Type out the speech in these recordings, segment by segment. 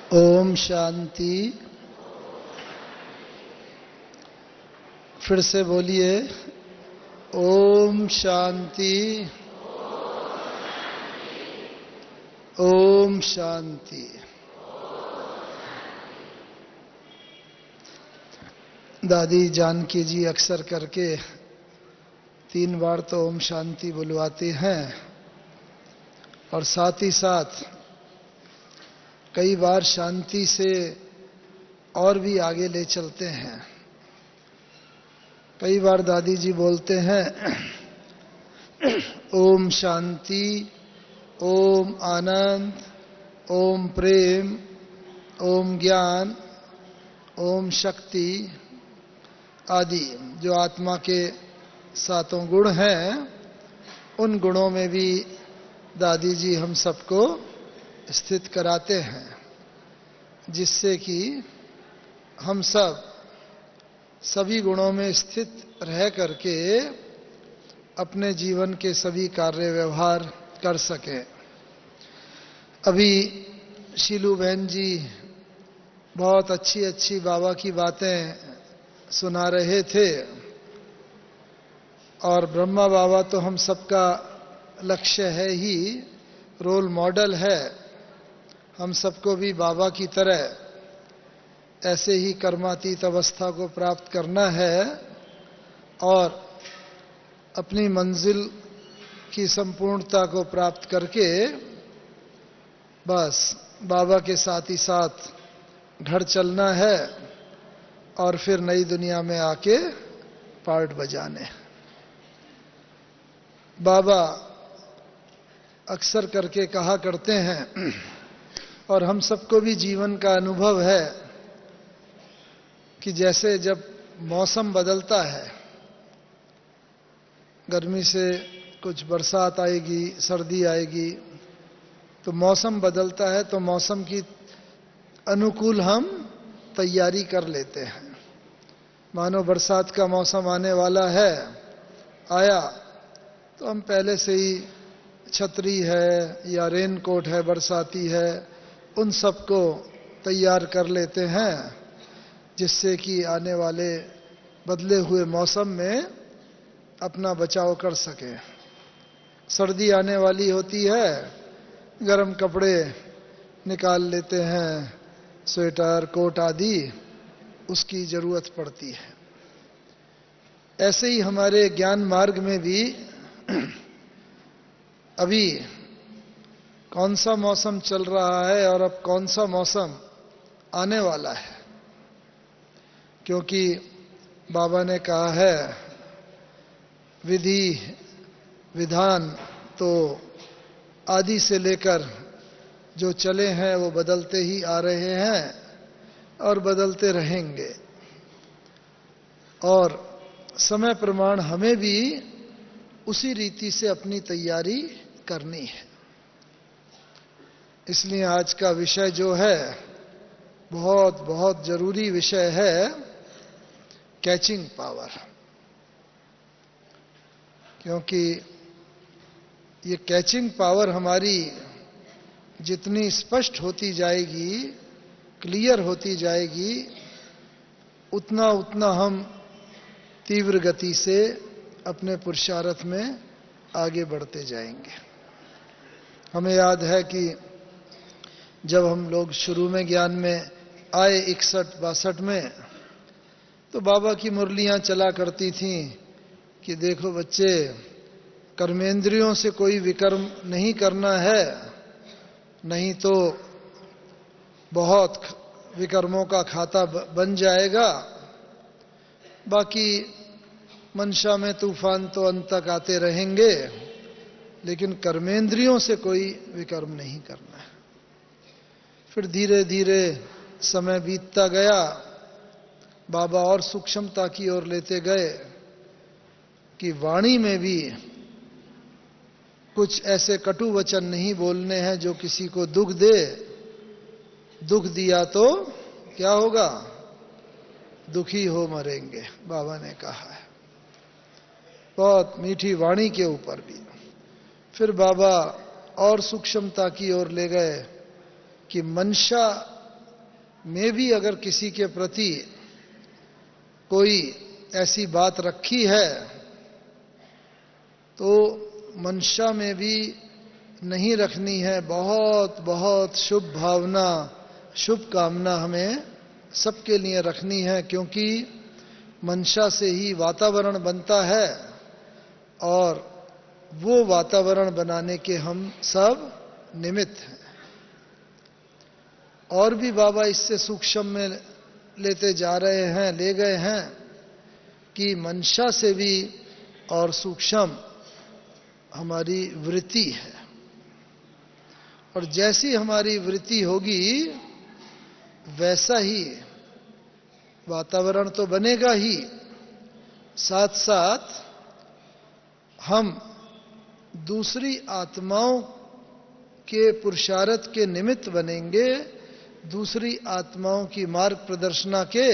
ओम शांति। फिर से बोलिए, ओम शांति। ओम शांति। दादी जानकी जी अक्सर करके 3 बार तो ओम शांति बुलवाते हैं और साथ ही साथ कई बार शांति से और भी आगे ले चलते हैं। कई बार दादी जी बोलते हैं ओम शांति, ओम आनंद, ओम प्रेम, ओम ज्ञान, ओम शक्ति आदि जो आत्मा के 7 गुण हैं, उन गुणों में भी दादी जी हम सबको स्थित कराते हैं, जिससे कि हम सब सभी गुणों में स्थित रह करके अपने जीवन के सभी कार्य व्यवहार कर सकें। अभी शीलू बहन जी बहुत अच्छी अच्छी बाबा की बातें सुना रहे थे और ब्रह्मा बाबा तो हम सबका लक्ष्य है ही, रोल मॉडल है। हम सबको भी बाबा की तरह ऐसे ही कर्मातीत अवस्था को प्राप्त करना है और अपनी मंजिल की संपूर्णता को प्राप्त करके बस बाबा के साथ ही साथ घर चलना है और फिर नई दुनिया में आके पार्ट बजाने। बाबा अक्सर करके कहा करते हैं और हम सबको भी जीवन का अनुभव है कि जैसे जब मौसम बदलता है, गर्मी से कुछ बरसात आएगी, सर्दी आएगी, तो मौसम बदलता है तो मौसम की अनुकूल हम तैयारी कर लेते हैं। मानो बरसात का मौसम आने वाला है, आया तो हम पहले से ही छतरी है या रेन कोट है, बरसाती है, उन सबको तैयार कर लेते हैं, जिससे कि आने वाले बदले हुए मौसम में अपना बचाव कर सके। सर्दी आने वाली होती है, गर्म कपड़े निकाल लेते हैं, स्वेटर, कोट आदि उसकी जरूरत पड़ती है। ऐसे ही हमारे ज्ञान मार्ग में भी अभी कौन सा मौसम चल रहा है और अब कौन सा मौसम आने वाला है, क्योंकि बाबा ने कहा है विधि विधान तो आदि से लेकर जो चले हैं वो बदलते ही आ रहे हैं और बदलते रहेंगे, और समय प्रमाण हमें भी उसी रीति से अपनी तैयारी करनी है। इसलिए आज का विषय जो है बहुत बहुत जरूरी विषय है, कैचिंग पावर। क्योंकि ये कैचिंग पावर हमारी जितनी स्पष्ट होती जाएगी, क्लियर होती जाएगी, उतना उतना हम तीव्र गति से अपने पुरुषार्थ में आगे बढ़ते जाएंगे। हमें याद है कि जब हम लोग शुरू में ज्ञान में आए 61-62 में, तो बाबा की मुरलियां चला करती थीं कि देखो बच्चे, कर्मेंद्रियों से कोई विकर्म नहीं करना है, नहीं तो बहुत विकर्मों का खाता बन जाएगा। बाकी मंशा में तूफान तो अंत तक आते रहेंगे, लेकिन कर्मेंद्रियों से कोई विकर्म नहीं करना है। फिर धीरे धीरे समय बीतता गया, बाबा और सूक्ष्मता की ओर लेते गए कि वाणी में भी कुछ ऐसे कटु वचन नहीं बोलने हैं जो किसी को दुख दे। दुख दिया तो क्या होगा? दुखी हो मरेंगे, बाबा ने कहा है। बहुत मीठी वाणी के ऊपर भी। फिर बाबा और सूक्ष्मता की ओर ले गए कि मंशा में भी अगर किसी के प्रति कोई ऐसी बात रखी है तो मंशा में भी नहीं रखनी है। बहुत बहुत शुभ भावना, शुभ कामना हमें सबके लिए रखनी है, क्योंकि मंशा से ही वातावरण बनता है और वो वातावरण बनाने के हम सब निमित्त हैं। और भी बाबा इससे सूक्ष्म में लेते जा रहे हैं, ले गए हैं कि मंशा से भी और सूक्ष्म हमारी वृत्ति है। और जैसी हमारी वृत्ति होगी वैसा ही वातावरण तो बनेगा ही, साथ साथ हम दूसरी आत्माओं के पुरुषार्थ के निमित्त बनेंगे, दूसरी आत्माओं की मार्ग प्रदर्शना के।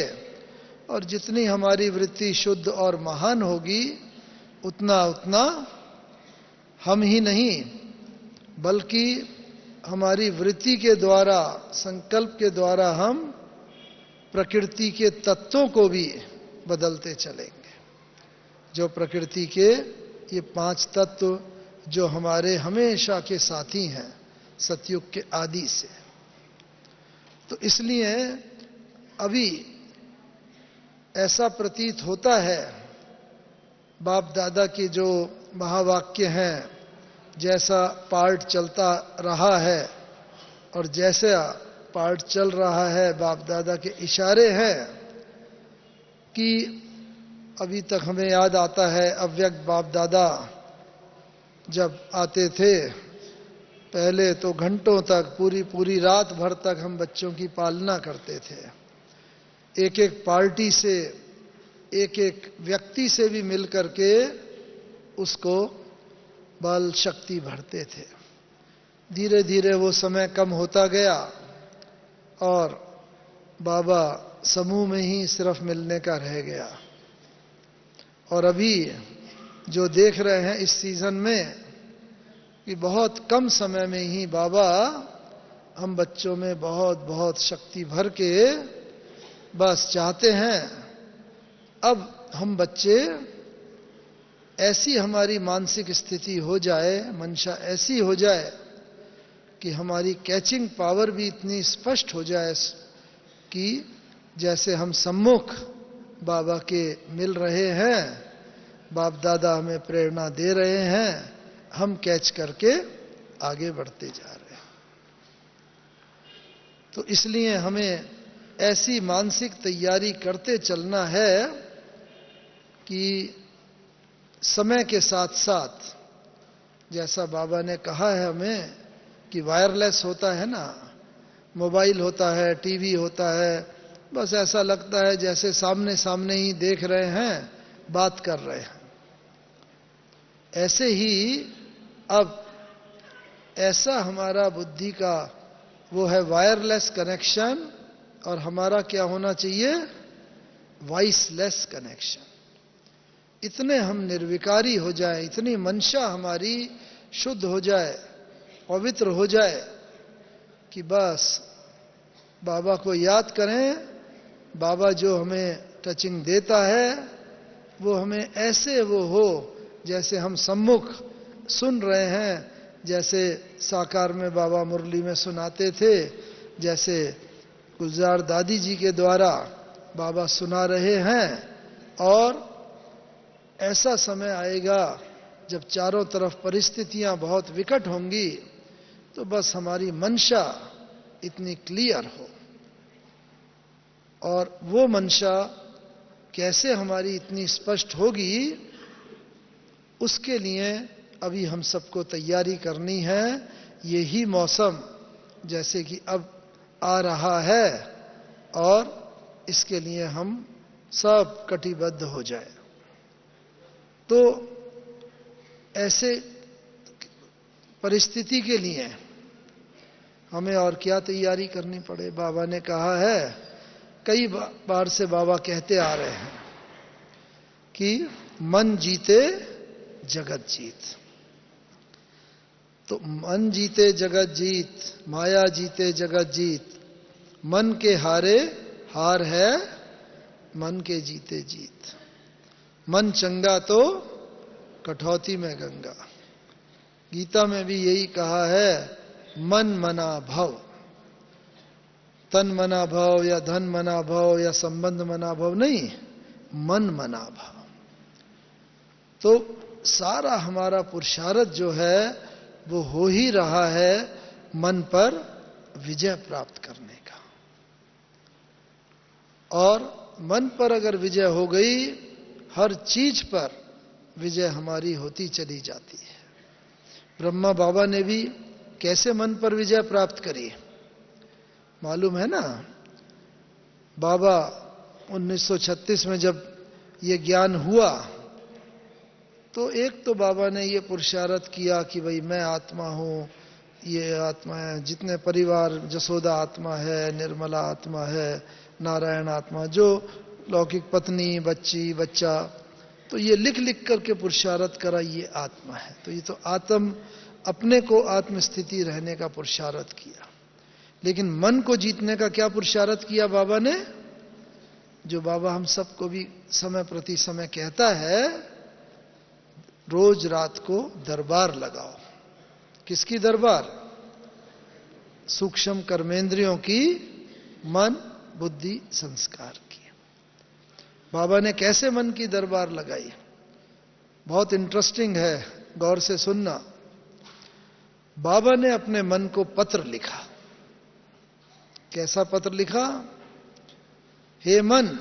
और जितनी हमारी वृत्ति शुद्ध और महान होगी उतना उतना हम ही नहीं बल्कि हमारी वृत्ति के द्वारा, संकल्प के द्वारा हम प्रकृति के तत्वों को भी बदलते चलेंगे। जो प्रकृति के ये 5 तत्व जो हमारे हमेशा के साथी हैं सतयुग के आदि से। तो इसलिए अभी ऐसा प्रतीत होता है, बाप दादा के जो महावाक्य हैं, जैसा पार्ट चलता रहा है और जैसा पार्ट चल रहा है, बाप दादा के इशारे हैं कि अभी तक हमें याद आता है अव्यक्त बाप दादा जब आते थे, पहले तो घंटों तक, पूरी पूरी रात भर तक हम बच्चों की पालना करते थे। एक एक पार्टी से, एक एक व्यक्ति से भी मिल करके उसको बल शक्ति भरते थे। धीरे धीरे वो समय कम होता गया और बाबा समूह में ही सिर्फ मिलने का रह गया। और अभी जो देख रहे हैं इस सीजन में कि बहुत कम समय में ही बाबा हम बच्चों में बहुत बहुत शक्ति भर के बस चाहते हैं अब हम बच्चे, ऐसी हमारी मानसिक स्थिति हो जाए, मंशा ऐसी हो जाए कि हमारी कैचिंग पावर भी इतनी स्पष्ट हो जाए कि जैसे हम सम्मुख बाबा के मिल रहे हैं, बाप दादा हमें प्रेरणा दे रहे हैं, हम कैच करके आगे बढ़ते जा रहे हैं। तो इसलिए हमें ऐसी मानसिक तैयारी करते चलना है कि समय के साथ साथ, जैसा बाबा ने कहा है हमें कि वायरलेस होता है ना, मोबाइल होता है, टीवी होता है, बस ऐसा लगता है जैसे सामने सामने ही देख रहे हैं, बात कर रहे हैं। ऐसे ही अब ऐसा हमारा बुद्धि का वो है वायरलेस कनेक्शन, और हमारा क्या होना चाहिए, वॉइसलेस कनेक्शन। इतने हम निर्विकारी हो जाए, इतनी मंशा हमारी शुद्ध हो जाए, पवित्र हो जाए कि बस बाबा को याद करें। बाबा जो हमें टचिंग देता है वो हमें ऐसे वो हो जैसे हम सम्मुख सुन रहे हैं, जैसे साकार में बाबा मुरली में सुनाते थे, जैसे गुलजार दादी जी के द्वारा बाबा सुना रहे हैं। और ऐसा समय आएगा जब चारों तरफ परिस्थितियां बहुत विकट होंगी, तो बस हमारी मंशा इतनी क्लियर हो। और वो मंशा कैसे हमारी इतनी स्पष्ट होगी, उसके लिए अभी हम सबको तैयारी करनी है। यही मौसम जैसे कि अब आ रहा है और इसके लिए हम सब कटिबद्ध हो जाए। तो ऐसे परिस्थिति के लिए हमें और क्या तैयारी करनी पड़े। बाबा ने कहा है, कई बार से बाबा कहते आ रहे हैं कि मन जीते जगत जीत। तो मन जीते जगत जीत, माया जीते जगत जीत, मन के हारे हार है, मन के जीते जीत। मन चंगा तो कठौती में गंगा। गीता में भी यही कहा है, मन मना भव। तन मना भव या धन मना भव या संबंध मना भव नहीं, मन मना भव। तो सारा हमारा पुरुषार्थ जो है वो हो ही रहा है मन पर विजय प्राप्त करने का। और मन पर अगर विजय हो गई, हर चीज पर विजय हमारी होती चली जाती है। ब्रह्मा बाबा ने भी कैसे मन पर विजय प्राप्त करी मालूम है ना? बाबा 1936 में जब ये ज्ञान हुआ तो एक तो बाबा ने ये पुरुषार्थ किया कि भाई मैं आत्मा हूं, ये आत्मा है, जितने परिवार, जसोदा आत्मा है, निर्मला आत्मा है, नारायण आत्मा, जो लौकिक पत्नी, बच्ची, बच्चा, तो ये लिख लिख करके पुरुषार्थ करा, ये आत्मा है। तो ये तो आत्म, अपने को आत्म स्थिति रहने का पुरुषार्थ किया। लेकिन मन को जीतने का क्या पुरुषार्थ किया बाबा ने? जो बाबा हम सबको भी समय प्रति समय कहता है, रोज रात को दरबार लगाओ। किसकी दरबार? सूक्ष्म कर्मेंद्रियों की, मन, बुद्धि, संस्कार की। बाबा ने कैसे मन की दरबार लगाई? बहुत इंटरेस्टिंग है, गौर से सुनना। बाबा ने अपने मन को पत्र लिखा। कैसा पत्र लिखा? हे मन,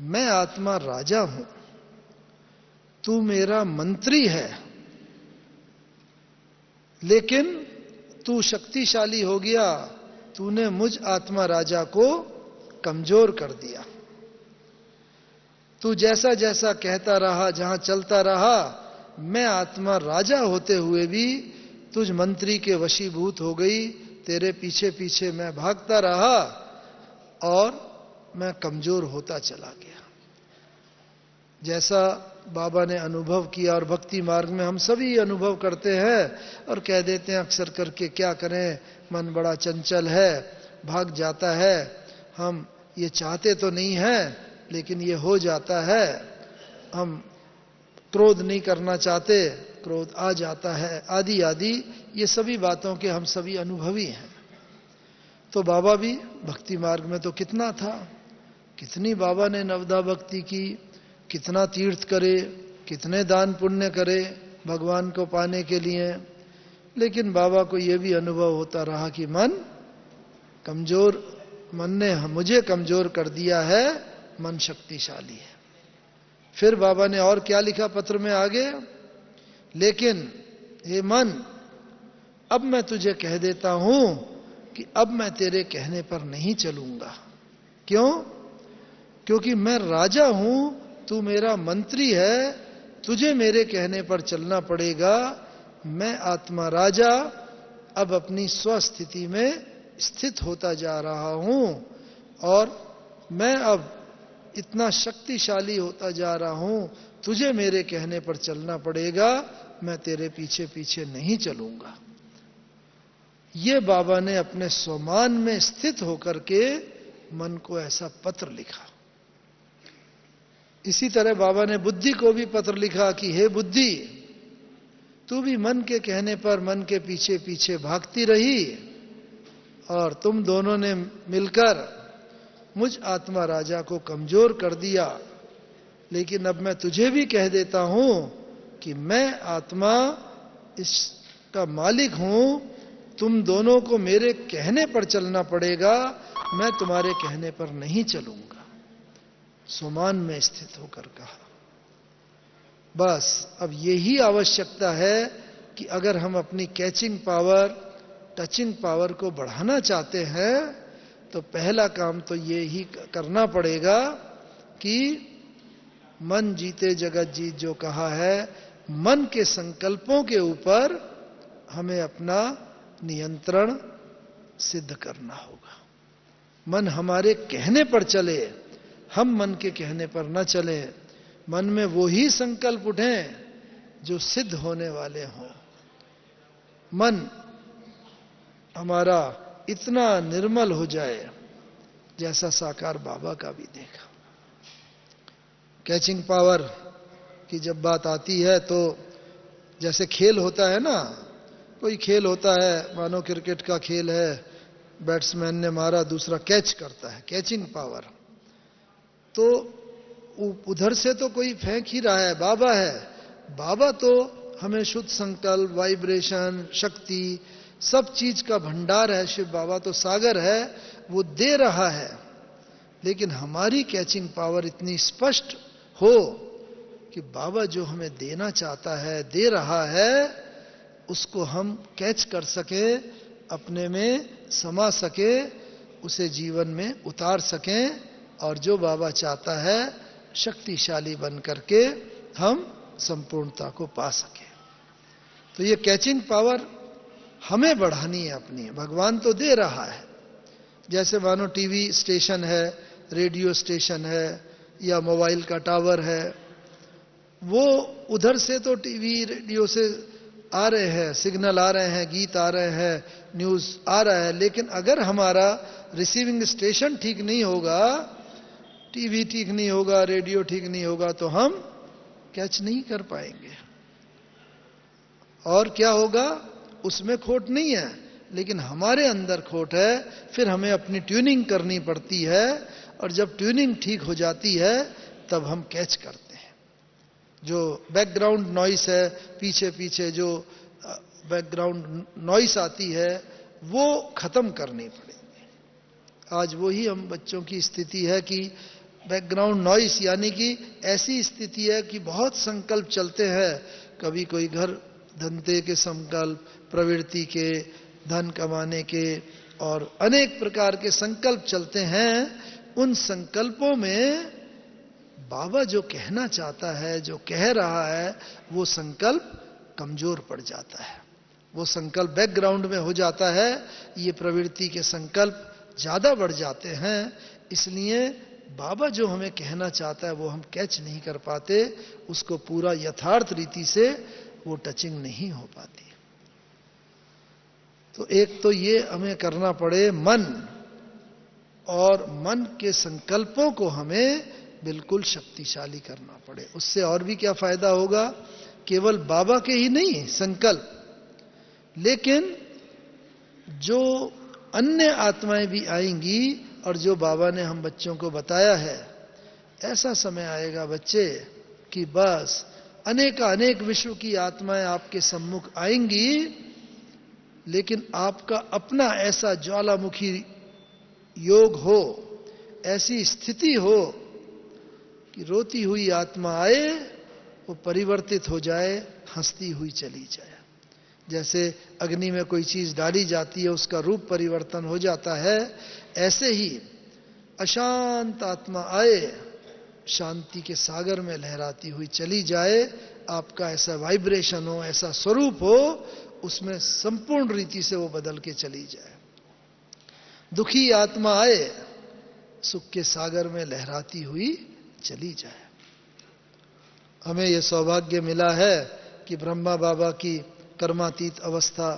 मैं आत्मा राजा हूं, तू मेरा मंत्री है, लेकिन तू शक्तिशाली हो गया, तूने मुझ आत्मा राजा को कमजोर कर दिया। तू जैसा जैसा कहता रहा, जहां चलता रहा, मैं आत्मा राजा होते हुए भी तुझ मंत्री के वशीभूत हो गई। तेरे पीछे पीछे मैं भागता रहा और मैं कमजोर होता चला गया। जैसा बाबा ने अनुभव किया, और भक्ति मार्ग में हम सभी अनुभव करते हैं और कह देते हैं अक्सर करके, क्या करें, मन बड़ा चंचल है, भाग जाता है, हम ये चाहते तो नहीं हैं लेकिन ये हो जाता है, हम क्रोध नहीं करना चाहते, क्रोध आ जाता है, आदि आदि, ये सभी बातों के हम सभी अनुभवी हैं। तो बाबा भी भक्ति मार्ग में तो कितना था, कितनी बाबा ने नवदा भक्ति की, कितना तीर्थ करे, कितने दान पुण्य करे भगवान को पाने के लिए। लेकिन बाबा को यह भी अनुभव होता रहा कि मन कमजोर, मन ने मुझे कमजोर कर दिया है, मन शक्तिशाली है। फिर बाबा ने और क्या लिखा पत्र में आगे? लेकिन हे मन, अब मैं तुझे कह देता हूं कि अब मैं तेरे कहने पर नहीं चलूंगा। क्यों? क्योंकि मैं राजा हूं, तू मेरा मंत्री है, तुझे मेरे कहने पर चलना पड़ेगा। मैं आत्मा राजा अब अपनी स्वस्थिति में स्थित होता जा रहा हूं और मैं अब इतना शक्तिशाली होता जा रहा हूं, तुझे मेरे कहने पर चलना पड़ेगा, मैं तेरे पीछे पीछे नहीं चलूंगा। ये बाबा ने अपने स्वमान में स्थित होकर के मन को ऐसा पत्र लिखा। इसी तरह बाबा ने बुद्धि को भी पत्र लिखा कि हे बुद्धि, तू भी मन के कहने पर मन के पीछे पीछे भागती रही और तुम दोनों ने मिलकर मुझ आत्मा राजा को कमजोर कर दिया। लेकिन अब मैं तुझे भी कह देता हूं कि मैं आत्मा इसका मालिक हूं, तुम दोनों को मेरे कहने पर चलना पड़ेगा, मैं तुम्हारे कहने पर नहीं चलूंगा। सुमान में स्थित होकर कहा। बस अब यही आवश्यकता है कि अगर हम अपनी कैचिंग पावर, टचिंग पावर को बढ़ाना चाहते हैं तो पहला काम तो ये ही करना पड़ेगा कि मन जीते जगत जीत जो कहा है, मन के संकल्पों के ऊपर हमें अपना नियंत्रण सिद्ध करना होगा। मन हमारे कहने पर चले, हम मन के कहने पर न चले। मन में वो ही संकल्प उठें जो सिद्ध होने वाले हों। मन हमारा इतना निर्मल हो जाए जैसा साकार बाबा का भी देखा। कैचिंग पावर की जब बात आती है तो जैसे खेल होता है ना, कोई खेल होता है, मानो क्रिकेट का खेल है, बैट्समैन ने मारा, दूसरा कैच करता है, कैचिंग पावर। तो उधर से तो कोई फेंक ही रहा है, बाबा है, बाबा तो हमें शुद्ध संकल्प, वाइब्रेशन, शक्ति, सब चीज का भंडार है। शिव बाबा तो सागर है, वो दे रहा है। लेकिन हमारी कैचिंग पावर इतनी स्पष्ट हो कि बाबा जो हमें देना चाहता है, दे रहा है, उसको हम कैच कर सके, अपने में समा सके, उसे जीवन में उतार सकें, और जो बाबा चाहता है शक्तिशाली बन करके हम संपूर्णता को पा सके। तो ये कैचिंग पावर हमें बढ़ानी है अपनी। भगवान तो दे रहा है, जैसे मानो टीवी स्टेशन है, रेडियो स्टेशन है, या मोबाइल का टावर है, वो उधर से तो टीवी रेडियो से आ रहे हैं, सिग्नल आ रहे हैं, गीत आ रहे हैं, न्यूज आ रहा है। लेकिन अगर हमारा रिसीविंग स्टेशन ठीक नहीं होगा, टीवी ठीक नहीं होगा, रेडियो ठीक नहीं होगा, तो हम कैच नहीं कर पाएंगे। और क्या होगा, उसमें खोट नहीं है, लेकिन हमारे अंदर खोट है। फिर हमें अपनी ट्यूनिंग करनी पड़ती है, और जब ट्यूनिंग ठीक हो जाती है तब हम कैच करते हैं। जो बैकग्राउंड नॉइस है, पीछे पीछे जो बैकग्राउंड नॉइस आती है, वो खत्म करनी पड़ेगी। आज वही हम बच्चों की स्थिति है कि बैकग्राउंड नॉइस, यानी कि ऐसी स्थिति है कि बहुत संकल्प चलते हैं, कभी कोई घर धंधे के संकल्प, प्रवृत्ति के, धन कमाने के, और अनेक प्रकार के संकल्प चलते हैं। उन संकल्पों में बाबा जो कहना चाहता है, जो कह रहा है, वो संकल्प कमजोर पड़ जाता है, वो संकल्प बैकग्राउंड में हो जाता है, ये प्रवृत्ति के संकल्प ज्यादा बढ़ जाते हैं। इसलिए बाबा जो हमें कहना चाहता है वो हम कैच नहीं कर पाते, उसको पूरा यथार्थ रीति से वो टचिंग नहीं हो पाती। तो एक तो ये हमें करना पड़े, मन और मन के संकल्पों को हमें बिल्कुल शक्तिशाली करना पड़े। उससे और भी क्या फायदा होगा, केवल बाबा के ही नहीं संकल्प, लेकिन जो अन्य आत्माएं भी आएंगी, और जो बाबा ने हम बच्चों को बताया है, ऐसा समय आएगा बच्चे कि बस अनेक विश्व की आत्माएं आपके सम्मुख आएंगी, लेकिन आपका अपना ऐसा ज्वालामुखी योग हो, ऐसी स्थिति हो कि रोती हुई आत्मा आए, वो परिवर्तित हो जाए, हंसती हुई चली जाए। जैसे अग्नि में कोई चीज डाली जाती है, उसका रूप परिवर्तन हो जाता है, ऐसे ही अशांत आत्मा आए, शांति के सागर में लहराती हुई चली जाए। आपका ऐसा वाइब्रेशन हो, ऐसा स्वरूप हो, उसमें संपूर्ण रीति से वो बदल के चली जाए। दुखी आत्मा आए, सुख के सागर में लहराती हुई चली जाए। हमें यह सौभाग्य मिला है कि ब्रह्मा बाबा की कर्मातीत अवस्था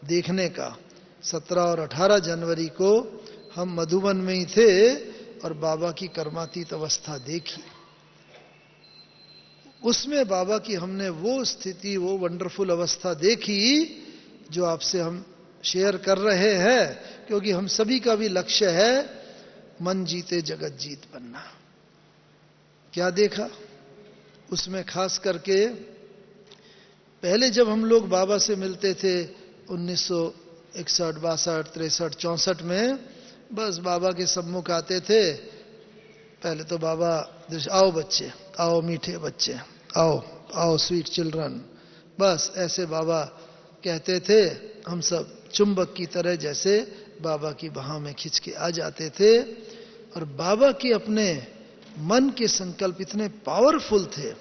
देखने का 17 और 18 जनवरी को हम मधुबन में ही थे और बाबा की कर्मातीत अवस्था देखी। उसमें बाबा की हमने वो स्थिति, वो वंडरफुल अवस्था देखी जो आपसे हम शेयर कर रहे हैं, क्योंकि हम सभी का भी लक्ष्य है मन जीते जगत जीत बनना। क्या देखा उसमें, खास करके पहले जब हम लोग बाबा से मिलते थे 1961, 62, 63, 64 में, बस बाबा के सम्मुख आते थे। पहले तो बाबा, आओ बच्चे, आओ मीठे बच्चे, आओ आओ स्वीट चिल्ड्रन, बस ऐसे बाबा कहते थे। हम सब चुंबक की तरह जैसे बाबा की बाहों में खिंच के आ जाते थे। और बाबा के अपने मन के संकल्प इतने पावरफुल थे,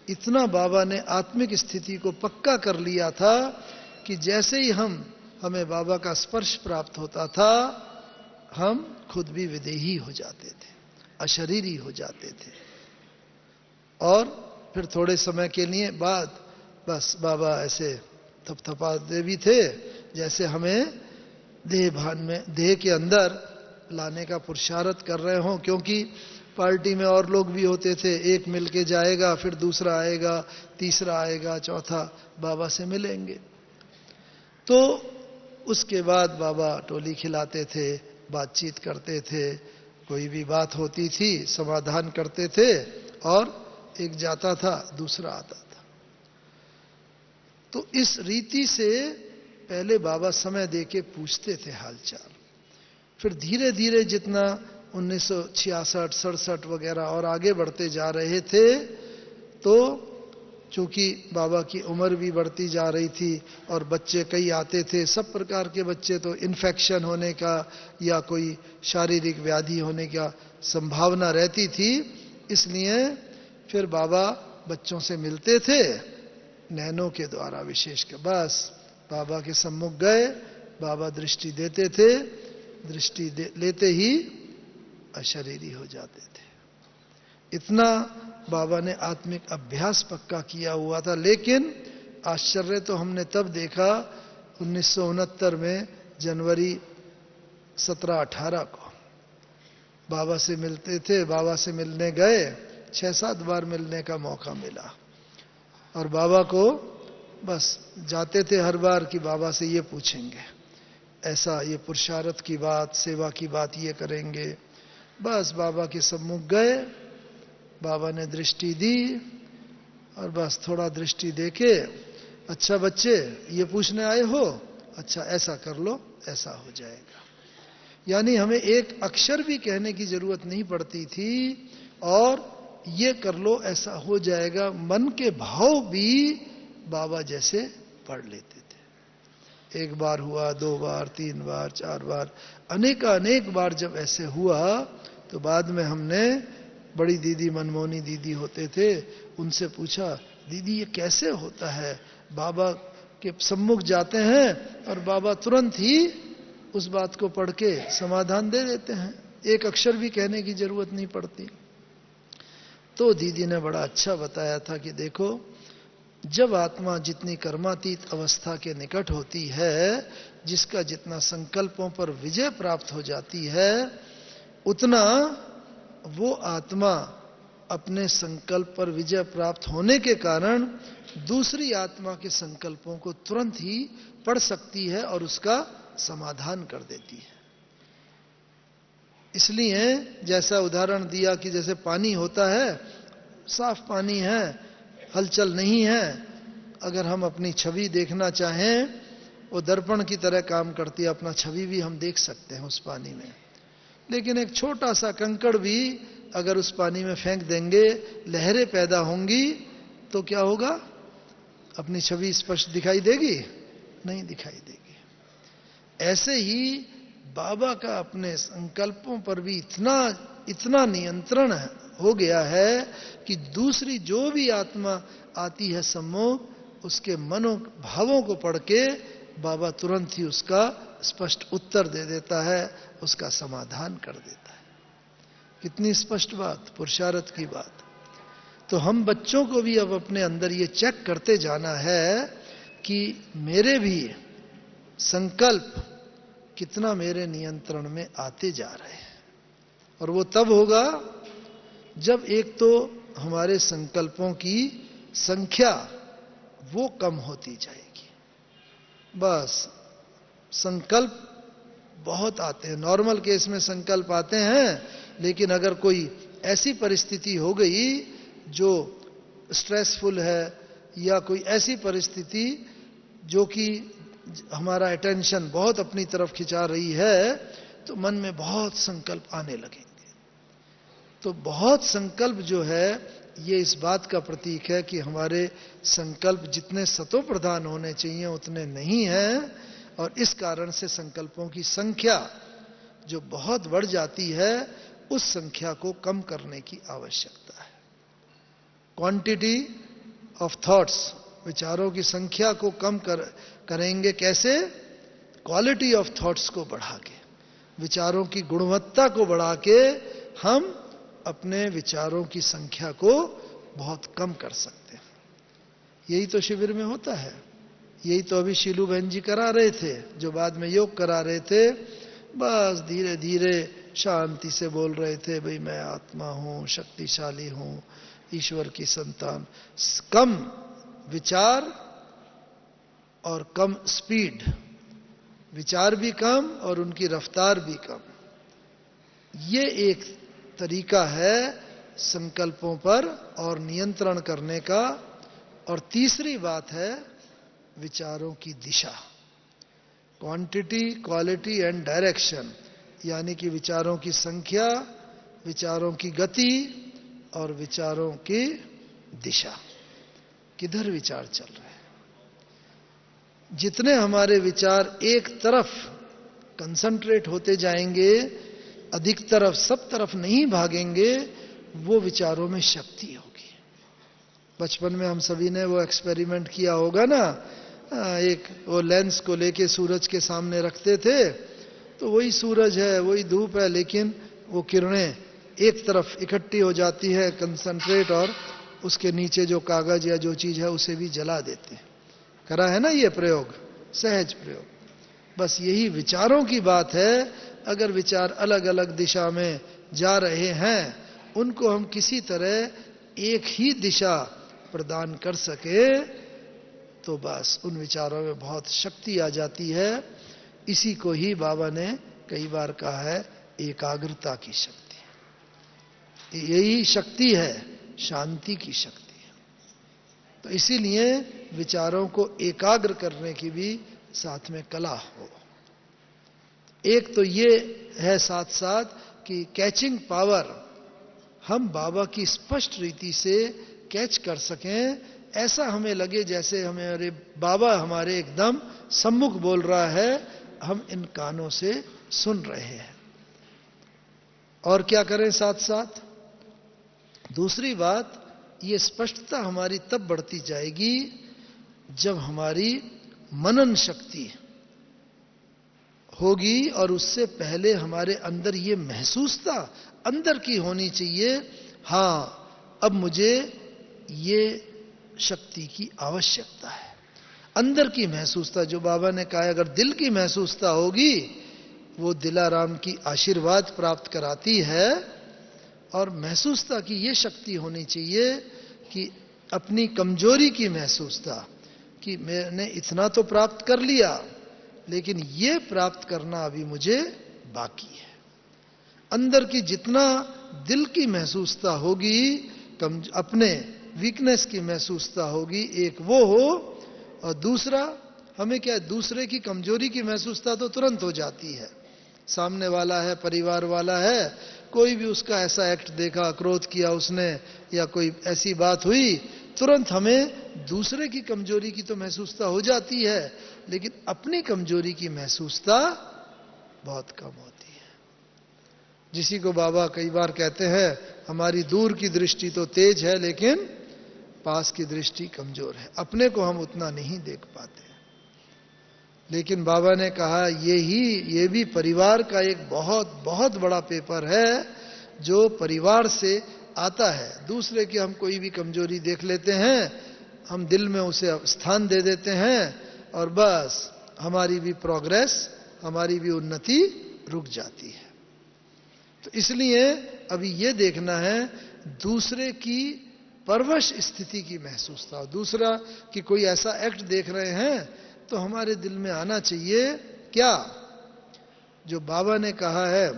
इतना बाबा ने आत्मिक स्थिति को पक्का कर लिया था कि जैसे ही हमें बाबा का स्पर्श प्राप्त होता था, हम खुद भी विदेही हो जाते थे, अशरीरी हो जाते थे। और फिर थोड़े समय के लिए बाद बस बाबा ऐसे थपथपाते भी थे, जैसे हमें देह भान में, देह के अंदर लाने का पुरुषार्थ कर रहे हों, क्योंकि पार्टी में और लोग भी होते थे, एक मिल के जाएगा, फिर दूसरा आएगा, तीसरा आएगा, चौथा बाबा से मिलेंगे। तो उसके बाद बाबा टोली खिलाते थे, बातचीत करते थे, कोई भी बात होती थी समाधान करते थे, और एक जाता था दूसरा आता था। तो इस रीति से पहले बाबा समय देके पूछते थे हालचाल। फिर धीरे धीरे जितना 1966, 67 वगैरह और आगे बढ़ते जा रहे थे, तो चूंकि बाबा की उम्र भी बढ़ती जा रही थी और बच्चे कई आते थे, सब प्रकार के बच्चे, तो इन्फेक्शन होने का या कोई शारीरिक व्याधि होने का संभावना रहती थी, इसलिए फिर बाबा बच्चों से मिलते थे नैनों के द्वारा विशेषकर। बस बाबा के सम्मुख गए, बाबा दृष्टि देते थे, दृष्टि लेते ही अशरीरी हो जाते थे। इतना बाबा ने आत्मिक अभ्यास पक्का किया हुआ था। लेकिन आश्चर्य तो हमने तब देखा 1969 में जनवरी 17-18 को बाबा से मिलते थे, बाबा से मिलने गए, 6-7 बार मिलने का मौका मिला, और बाबा को बस जाते थे हर बार कि बाबा से ये पूछेंगे, ऐसा ये पुरुषार्थ की बात, सेवा की बात ये करेंगे। बस बाबा के सम्मुख गए, बाबा ने दृष्टि दी, और बस थोड़ा दृष्टि देके, अच्छा बच्चे ये पूछने आए हो, अच्छा ऐसा कर लो, ऐसा हो जाएगा। यानी हमें एक अक्षर भी कहने की जरूरत नहीं पड़ती थी, और ये कर लो ऐसा हो जाएगा, मन के भाव भी बाबा जैसे पढ़ लेते थे। एक बार हुआ, 2 बार, 3 बार, 4 बार, अनेक बार जब ऐसे हुआ, तो बाद में हमने बड़ी दीदी, मनमोहनी दीदी होते थे, उनसे पूछा, दीदी ये कैसे होता है? बाबा के सम्मुख जाते हैं और बाबा तुरंत ही उस बात को पढ़ के समाधान दे देते हैं, एक अक्षर भी कहने की जरूरत नहीं पड़ती। तो दीदी ने बड़ा अच्छा बताया था कि देखो, जब आत्मा जितनी कर्मातीत अवस्था के निकट होती है, जिसका जितना संकल्पों पर विजय प्राप्त हो जाती है, उतना वो आत्मा अपने संकल्प पर विजय प्राप्त होने के कारण दूसरी आत्मा के संकल्पों को तुरंत ही पढ़ सकती है और उसका समाधान कर देती है। इसलिए जैसा उदाहरण दिया कि जैसे पानी होता है, साफ पानी है, हलचल नहीं है, अगर हम अपनी छवि देखना चाहें, वो दर्पण की तरह काम करती है, अपना छवि भी हम देख सकते हैं उस पानी में। लेकिन एक छोटा सा कंकड़ भी अगर उस पानी में फेंक देंगे, लहरें पैदा होंगी, तो क्या होगा? अपनी छवि स्पष्ट दिखाई देगी? नहीं दिखाई देगी। ऐसे ही बाबा का अपने संकल्पों पर भी इतना नियंत्रण हो गया है कि दूसरी जो भी आत्मा आती है सम्मुख, उसके मनोभावों को पढ़ के बाबा तुरंत ही उसका स्पष्ट उत्तर दे देता है, उसका समाधान कर देता है। कितनी स्पष्ट बात, पुरुषार्थ की बात। तो हम बच्चों को भी अब अपने अंदर ये चेक करते जाना है कि मेरे भी संकल्प कितना मेरे नियंत्रण में आते जा रहे हैं। और वो तब होगा जब एक तो हमारे संकल्पों की संख्या वो कम होती जाएगी। बस संकल्प बहुत आते हैं, नॉर्मल केस में संकल्प आते हैं, लेकिन अगर कोई ऐसी परिस्थिति हो गई जो स्ट्रेसफुल है, या कोई ऐसी परिस्थिति जो कि हमारा अटेंशन बहुत अपनी तरफ खिंचा रही है, तो मन में बहुत संकल्प आने लगेंगे। तो बहुत संकल्प जो है, ये इस बात का प्रतीक है कि हमारे संकल्प जितने सतो प्रधान होने चाहिए उतने नहीं हैं, और इस कारण से संकल्पों की संख्या जो बहुत बढ़ जाती है, उस संख्या को कम करने की आवश्यकता है। क्वांटिटी ऑफ थॉट्स, विचारों की संख्या को कम करेंगे कैसे? क्वालिटी ऑफ थॉट्स को बढ़ा के, विचारों की गुणवत्ता को बढ़ा के हम अपने विचारों की संख्या को बहुत कम कर सकते हैं। यही तो शिविर में होता है। यही तो अभी शीलू बहन जी करा रहे थे, जो बाद में योग करा रहे थे। बस धीरे धीरे शांति से बोल रहे थे, भाई मैं आत्मा हूं, शक्तिशाली हूं, ईश्वर की संतान। कम विचार और कम स्पीड, विचार भी कम और उनकी रफ्तार भी कम। ये एक तरीका है संकल्पों पर और नियंत्रण करने का। और तीसरी बात है विचारों की दिशा, क्वांटिटी, क्वालिटी एंड डायरेक्शन, यानी कि विचारों की संख्या, विचारों की गति और विचारों की दिशा। किधर विचार चल रहे हैं? जितने हमारे विचार एक तरफ कंसंट्रेट होते जाएंगे, अधिक तरफ, सब तरफ नहीं भागेंगे, वो विचारों में शक्ति होगी। बचपन में हम सभी ने वो एक्सपेरिमेंट किया होगा ना, एक वो लेंस को लेके सूरज के सामने रखते थे, तो वही सूरज है, वही धूप है, लेकिन वो किरणें एक तरफ इकट्ठी हो जाती है, कंसंट्रेट, और उसके नीचे जो कागज या जो चीज है उसे भी जला देते हैं। करा है ना ये प्रयोग, सहज प्रयोग। बस यही विचारों की बात है। अगर विचार अलग अलग दिशा में जा रहे हैं, उनको हम किसी तरह एक ही दिशा प्रदान कर सके, तो बस उन विचारों में बहुत शक्ति आ जाती है। इसी को ही बाबा ने कई बार कहा है एकाग्रता की शक्ति। यही शक्ति है शांति की शक्ति। तो इसीलिए विचारों को एकाग्र करने की भी साथ में कला हो। एक तो ये है साथ साथ कि कैचिंग पावर हम बाबा की स्पष्ट रीति से कैच कर सकें, ऐसा हमें लगे जैसे हमारे बाबा हमारे एकदम सम्मुख बोल रहा है, हम इन कानों से सुन रहे हैं। और क्या करें साथ साथ? दूसरी बात, ये स्पष्टता हमारी तब बढ़ती जाएगी जब हमारी मनन शक्ति होगी, और उससे पहले हमारे अंदर ये महसूसता अंदर की होनी चाहिए, हां अब मुझे ये शक्ति की आवश्यकता है। अंदर की महसूसता, जो बाबा ने कहा अगर दिल की महसूसता होगी, वो दिलाराम की आशीर्वाद प्राप्त कराती है। और महसूसता की ये शक्ति होनी चाहिए कि अपनी कमजोरी की महसूसता, कि मैंने इतना तो प्राप्त कर लिया, लेकिन ये प्राप्त करना अभी मुझे बाकी है। अंदर की जितना दिल की महसूसता होगी, अपने वीकनेस की महसूसता होगी, एक वो हो। और दूसरा, हमें क्या है, दूसरे की कमजोरी की महसूसता तो तुरंत हो जाती है। सामने वाला है, परिवार वाला है, कोई भी उसका ऐसा एक्ट देखा, क्रोध किया उसने, या कोई ऐसी बात हुई, तुरंत हमें दूसरे की कमजोरी की तो महसूसता हो जाती है, लेकिन अपनी कमजोरी की महसूसता बहुत कम होती है। जिसी को बाबा कई बार कहते हैं, हमारी दूर की दृष्टि तो तेज है, लेकिन पास की दृष्टि कमजोर है। अपने को हम उतना नहीं देख पाते। लेकिन बाबा ने कहा ये भी परिवार का एक बहुत बहुत बड़ा पेपर है, जो परिवार से आता है। दूसरे की हम कोई भी कमजोरी देख लेते हैं, हम दिल में उसे स्थान दे देते हैं, और बस हमारी भी प्रोग्रेस, हमारी भी उन्नति रुक जाती है। तो इसलिए अभी ये देखना है दूसरे की परवश स्थिति की महसूसता। दूसरा कि कोई ऐसा एक्ट देख रहे हैं तो हमारे दिल में आना चाहिए क्या, जो बाबा ने कहा है।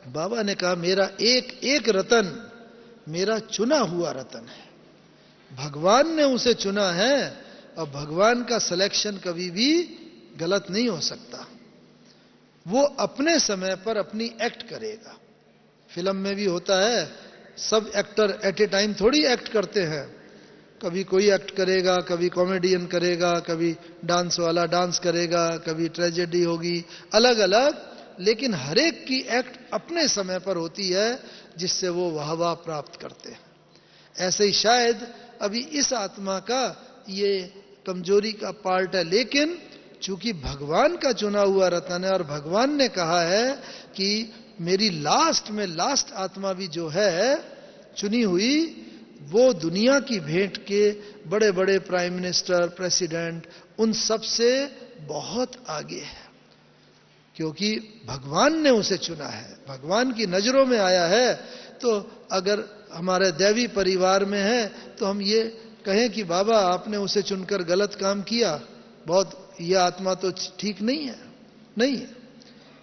बाबा ने कहा मेरा एक एक रतन मेरा चुना हुआ रतन है। भगवान ने उसे चुना है, और भगवान का सिलेक्शन कभी भी गलत नहीं हो सकता। वो अपने समय पर अपनी एक्ट करेगा। फिल्म में भी होता है, सब एक्टर एट ए टाइम थोड़ी एक्ट करते हैं। कभी कोई एक्ट करेगा, कभी कॉमेडियन करेगा, कभी डांस वाला डांस करेगा, कभी ट्रेजेडी होगी, अलग अलग, लेकिन हर एक की एक्ट अपने समय पर होती है, जिससे वो वाहवाह प्राप्त करते हैं। ऐसे ही शायद अभी इस आत्मा का ये कमजोरी का पार्ट है, लेकिन चूंकि भगवान का चुना हुआ रतन है, और भगवान ने कहा है कि मेरी लास्ट में लास्ट आत्मा भी जो है चुनी हुई, वो दुनिया की भेंट के बड़े बड़े प्राइम मिनिस्टर, प्रेसिडेंट, उन सब से बहुत आगे है, क्योंकि भगवान ने उसे चुना है, भगवान की नजरों में आया है। तो अगर हमारे दैवी परिवार में है तो हम ये कहें कि बाबा आपने उसे चुनकर गलत काम किया, बहुत यह आत्मा तो ठीक नहीं है, नहीं है।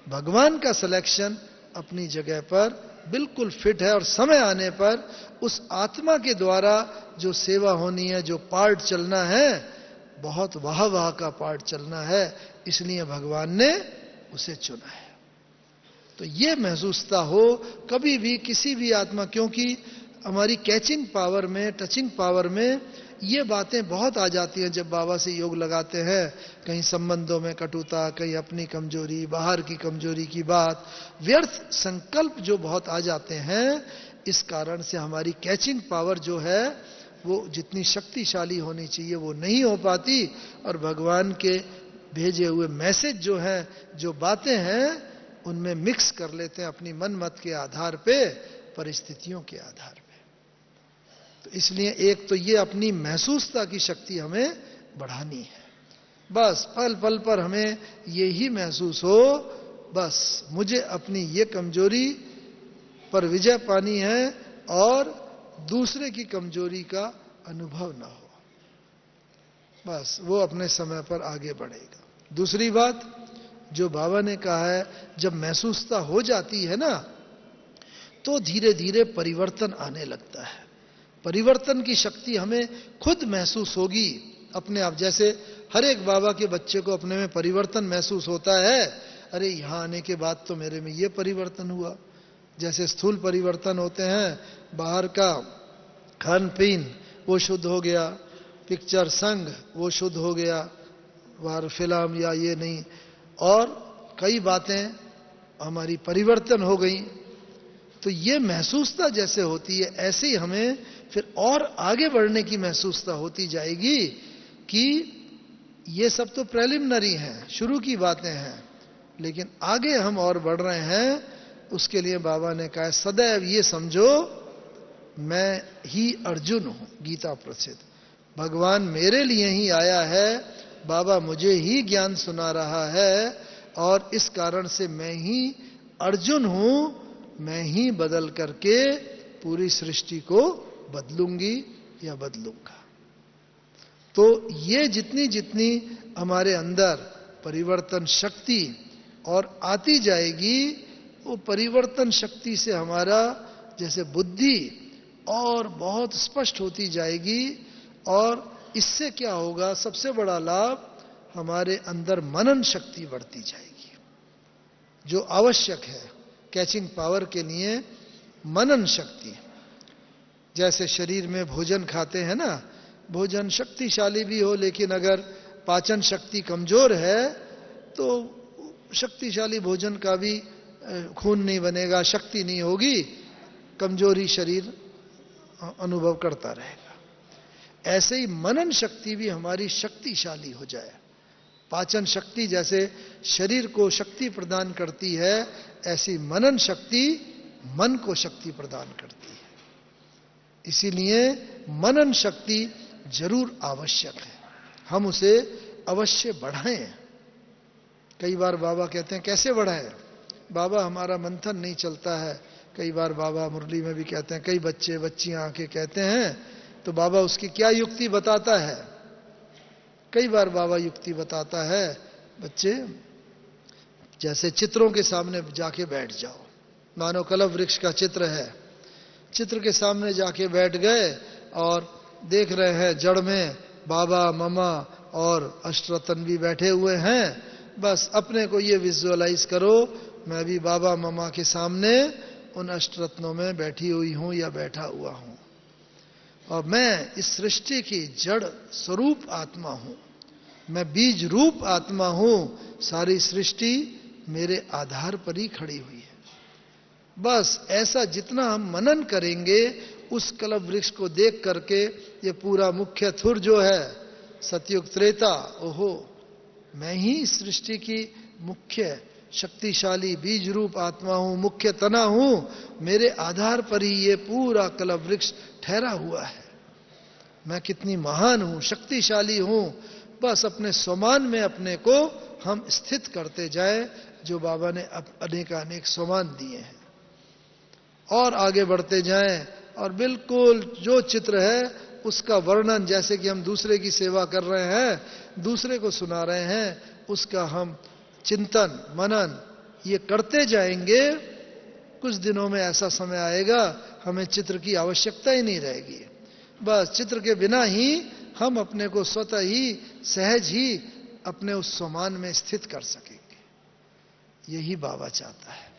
भगवान का सिलेक्शन अपनी जगह पर बिल्कुल फिट है, और समय आने पर उस आत्मा के द्वारा जो सेवा होनी है, जो पार्ट चलना है, बहुत वाह वाह का पार्ट चलना है, इसलिए भगवान ने उसे चुना है। तो ये महसूसता हो कभी भी किसी भी आत्मा, क्योंकि हमारी कैचिंग पावर में, टचिंग पावर में ये बातें बहुत आ जाती हैं जब बाबा से योग लगाते हैं। कहीं संबंधों में कटुता, कहीं अपनी कमजोरी, बाहर की कमजोरी की बात, व्यर्थ संकल्प जो बहुत आ जाते हैं, इस कारण से हमारी कैचिंग पावर जो है वो जितनी शक्तिशाली होनी चाहिए वो नहीं हो पाती, और भगवान के भेजे हुए मैसेज जो हैं, जो बातें हैं, उनमें मिक्स कर लेते हैं अपनी मन मत के आधार पे, परिस्थितियों के आधार पे। तो इसलिए एक तो ये अपनी महसूसता की शक्ति हमें बढ़ानी है। बस पल पल पर हमें यही महसूस हो, बस मुझे अपनी ये कमजोरी पर विजय पानी है और दूसरे की कमजोरी का अनुभव ना हो, बस वो अपने समय पर आगे बढ़ेगा। दूसरी बात जो बाबा ने कहा है, जब महसूसता हो जाती है ना, तो धीरे धीरे परिवर्तन आने लगता है। परिवर्तन की शक्ति हमें खुद महसूस होगी अपने आप। जैसे हर एक बाबा के बच्चे को अपने में परिवर्तन महसूस होता है, अरे यहां आने के बाद तो मेरे में ये परिवर्तन हुआ। जैसे स्थूल परिवर्तन होते हैं, बाहर का खान पीन वो शुद्ध हो गया, पिक्चर संग वो शुद्ध हो गया, बाहर फिल्म या ये नहीं, और कई बातें हमारी परिवर्तन हो गई। तो ये महसूसता जैसे होती है, ऐसे ही हमें फिर और आगे बढ़ने की महसूसता होती जाएगी कि ये सब तो प्रेलिमिनरी हैं, शुरू की बातें हैं, लेकिन आगे हम और बढ़ रहे हैं। उसके लिए बाबा ने कहा सदैव ये समझो मैं ही अर्जुन हूं, गीता प्रसिद्ध, भगवान मेरे लिए ही आया है, बाबा मुझे ही ज्ञान सुना रहा है, और इस कारण से मैं ही अर्जुन हूं, मैं ही बदल करके पूरी सृष्टि को बदलूंगी या बदलूंगा। तो ये जितनी जितनी हमारे अंदर परिवर्तन शक्ति और आती जाएगी, वो परिवर्तन शक्ति से हमारा जैसे बुद्धि और बहुत स्पष्ट होती जाएगी, और इससे क्या होगा, सबसे बड़ा लाभ, हमारे अंदर मनन शक्ति बढ़ती जाएगी, जो आवश्यक है कैचिंग पावर के लिए। मनन शक्ति, जैसे शरीर में भोजन खाते हैं ना, भोजन शक्तिशाली भी हो, लेकिन अगर पाचन शक्ति कमजोर है तो शक्तिशाली भोजन का भी खून नहीं बनेगा, शक्ति नहीं होगी, कमजोरी शरीर अनुभव करता रहेगा। ऐसे ही मनन शक्ति भी हमारी शक्तिशाली हो जाए। पाचन शक्ति जैसे शरीर को शक्ति प्रदान करती है, ऐसी मनन शक्ति मन को शक्ति प्रदान करती है। इसीलिए मनन शक्ति जरूर आवश्यक है, हम उसे अवश्य बढ़ाएं। कई बार बाबा कहते हैं कैसे बढ़ाएं, बाबा हमारा मंथन नहीं चलता है। कई बार बाबा मुरली में भी कहते हैं, कई बच्चे बच्चियां आके कहते हैं, तो बाबा उसकी क्या युक्ति बताता है। कई बार बाबा युक्ति बताता है, बच्चे जैसे चित्रों के सामने जाके बैठ जाओ, मानो कलव वृक्ष का चित्र है, चित्र के सामने जाके बैठ गए और देख रहे हैं जड़ में बाबा ममा और अष्टरतन भी बैठे हुए हैं। बस अपने को ये विजुअलाइज करो, मैं भी बाबा ममा के सामने उन अष्टरत्नों में बैठी हुई हूं या बैठा हुआ हूं, और मैं इस सृष्टि की जड़ स्वरूप आत्मा हूं, मैं बीज रूप आत्मा हूं, सारी सृष्टि मेरे आधार पर ही खड़ी हुई है। बस ऐसा जितना हम मनन करेंगे उस कल्प वृक्ष को देख करके, ये पूरा मुख्य थुर जो है सतयुग त्रेता, ओहो मैं ही सृष्टि की मुख्य शक्तिशाली बीज रूप आत्मा हूं, मुख्य तना हूं, मेरे आधार पर ही ये पूरा कल्प वृक्ष ठहरा हुआ है। मैं कितनी महान हूं, शक्तिशाली हूं। बस अपने स्वमान में अपने को हम स्थित करते जाएं, जो बाबा ने अनेकानेक स्वमान दिए हैं, और आगे बढ़ते जाएं। और बिल्कुल जो चित्र है उसका वर्णन, जैसे कि हम दूसरे की सेवा कर रहे हैं, दूसरे को सुना रहे हैं, उसका हम चिंतन मनन ये करते जाएंगे। कुछ दिनों में ऐसा समय आएगा हमें चित्र की आवश्यकता ही नहीं रहेगी। बस चित्र के बिना ही हम अपने को स्वतः ही सहज ही अपने उस स्वमान में स्थित कर सकेंगे। यही बाबा चाहता है।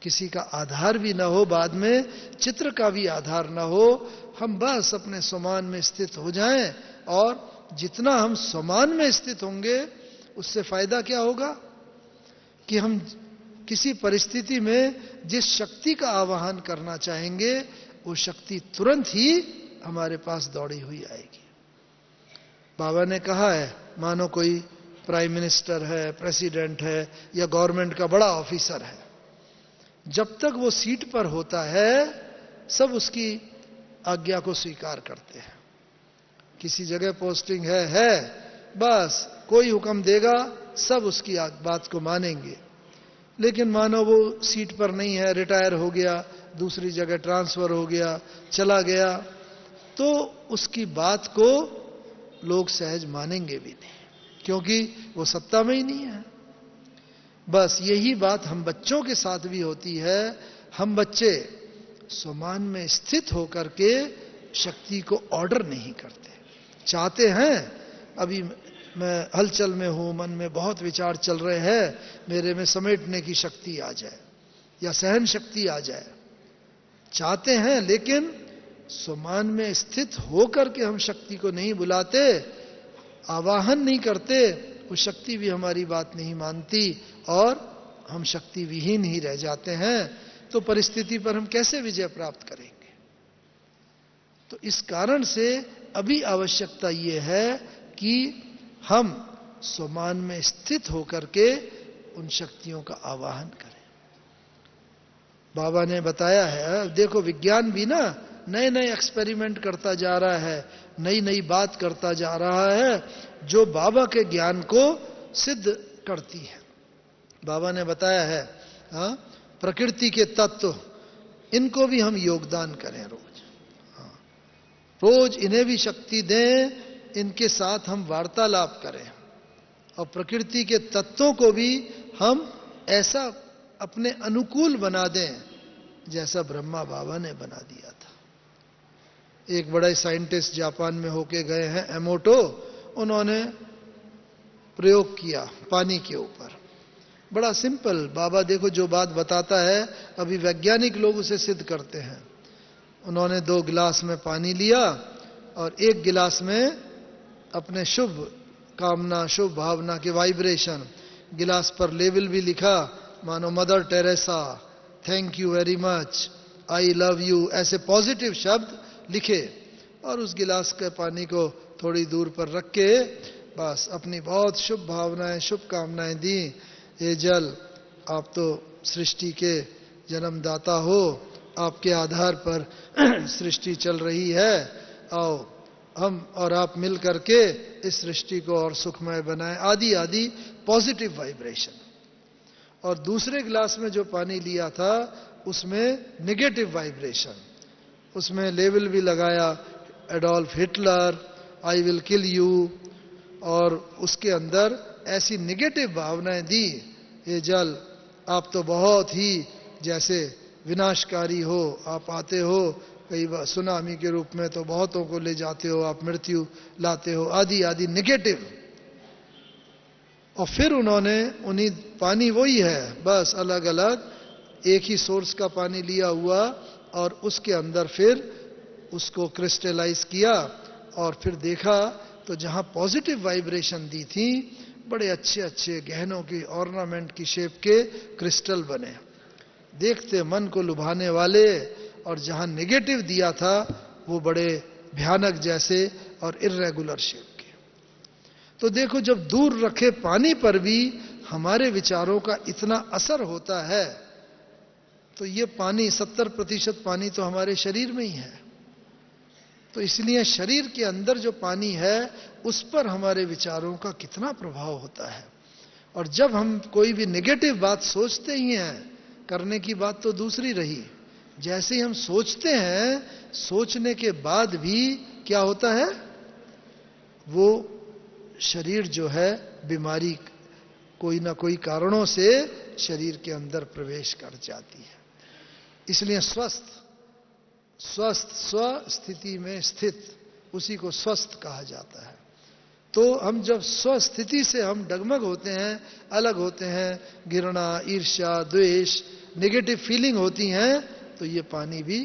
किसी का आधार भी ना हो, बाद में चित्र का भी आधार ना हो, हम बस अपने स्वमान में स्थित हो जाएं। और जितना हम स्वमान में स्थित होंगे उससे फायदा क्या होगा कि हम किसी परिस्थिति में जिस शक्ति का आवाहन करना चाहेंगे वो शक्ति तुरंत ही हमारे पास दौड़ी हुई आएगी। बाबा ने कहा है, मानो कोई प्राइम मिनिस्टर है, प्रेसिडेंट है, या गवर्नमेंट का बड़ा ऑफिसर है, जब तक वो सीट पर होता है सब उसकी आज्ञा को स्वीकार करते हैं। किसी जगह पोस्टिंग है, बस कोई हुक्म देगा सब उसकी बात को मानेंगे। लेकिन मानो वो सीट पर नहीं है, रिटायर हो गया, दूसरी जगह ट्रांसफर हो गया, चला गया, तो उसकी बात को लोग सहज मानेंगे भी नहीं, क्योंकि वो सत्ता में ही नहीं है। बस यही बात हम बच्चों के साथ भी होती है। हम बच्चे स्वमान में स्थित होकर के शक्ति को ऑर्डर नहीं करते। चाहते हैं, अभी मैं हलचल में हूं, मन में बहुत विचार चल रहे हैं, मेरे में समेटने की शक्ति आ जाए या सहन शक्ति आ जाए, चाहते हैं, लेकिन स्वमान में स्थित होकर के हम शक्ति को नहीं बुलाते, आवाहन नहीं करते, वो शक्ति भी हमारी बात नहीं मानती और हम शक्ति विहीन ही रह जाते हैं। तो परिस्थिति पर हम कैसे विजय प्राप्त करेंगे? तो इस कारण से अभी आवश्यकता ये है कि हम स्वमान में स्थित होकर के उन शक्तियों का आवाहन करें। बाबा ने बताया है, देखो विज्ञान भी ना नए नए एक्सपेरिमेंट करता जा रहा है, नई नई बात करता जा रहा है, जो बाबा के ज्ञान को सिद्ध करती है। बाबा ने बताया है, प्रकृति के तत्व, इनको भी हम योगदान करें रोज, रोज इन्हें भी शक्ति दें, इनके साथ हम वार्तालाप करें, और प्रकृति के तत्वों को भी हम ऐसा अपने अनुकूल बना दें जैसा ब्रह्मा बाबा ने बना दिया था। एक बड़े साइंटिस्ट जापान में होके गए हैं, एमोटो, उन्होंने प्रयोग किया पानी के ऊपर, बड़ा सिंपल। बाबा देखो जो बात बताता है अभी वैज्ञानिक लोग उसे सिद्ध करते हैं। उन्होंने 2 गिलास में पानी लिया और 1 गिलास में अपने शुभ कामना, शुभ भावना के वाइब्रेशन, गिलास पर लेबल भी लिखा, मानो mother Teresa, thank you very much, I love you, ऐसे पॉजिटिव शब्द लिखे, और उस गिलास के पानी को थोड़ी दूर पर रख के बस अपनी बहुत शुभ भावनाएं, शुभ कामनाएं दी। ये जल, आप तो सृष्टि के जन्मदाता हो, आपके आधार पर सृष्टि चल रही है, आओ हम और आप मिल करके इस सृष्टि को और सुखमय बनाएं, आदि आदि पॉजिटिव वाइब्रेशन। और दूसरे गिलास में जो पानी लिया था उसमें नेगेटिव वाइब्रेशन, उसमें लेबल भी लगाया, Adolf Hitler, I will kill you, और उसके अंदर ऐसी नेगेटिव भावनाएं दी, ये जल आप तो बहुत ही जैसे विनाशकारी हो, आप आते हो कई बार सुनामी के रूप में तो बहुतों को ले जाते हो, आप मृत्यु लाते हो, आदि आदि नेगेटिव। और फिर उन्होंने उन्हीं, पानी वही है, बस अलग अलग एक ही सोर्स का पानी लिया हुआ, और उसके अंदर फिर उसको क्रिस्टलाइज किया, और फिर देखा तो जहां पॉजिटिव वाइब्रेशन दी थी, बड़े अच्छे अच्छे गहनों की ऑर्नामेंट की शेप के क्रिस्टल बने, देखते मन को लुभाने वाले, और जहां नेगेटिव दिया था वो बड़े भयानक जैसे और इर्रेगुलर शेप के। तो देखो जब दूर रखे पानी पर भी हमारे विचारों का इतना असर होता है, तो ये पानी 70% पानी तो हमारे शरीर में ही है। तो इसलिए शरीर के अंदर जो पानी है उस पर हमारे विचारों का कितना प्रभाव होता है। और जब हम कोई भी नेगेटिव बात सोचते ही हैं, करने की बात तो दूसरी रही, जैसे ही हम सोचते हैं, सोचने के बाद भी क्या होता है, वो शरीर जो है बीमारी कोई ना कोई कारणों से शरीर के अंदर प्रवेश कर जाती है। इसलिए स्वस्थ स्व स्थिति में स्थित, उसी को स्वस्थ कहा जाता है। तो हम जब स्वस्थिति से हम डगमग होते हैं, अलग होते हैं, घृणा, ईर्ष्या, द्वेष, नेगेटिव फीलिंग होती हैं, तो ये पानी भी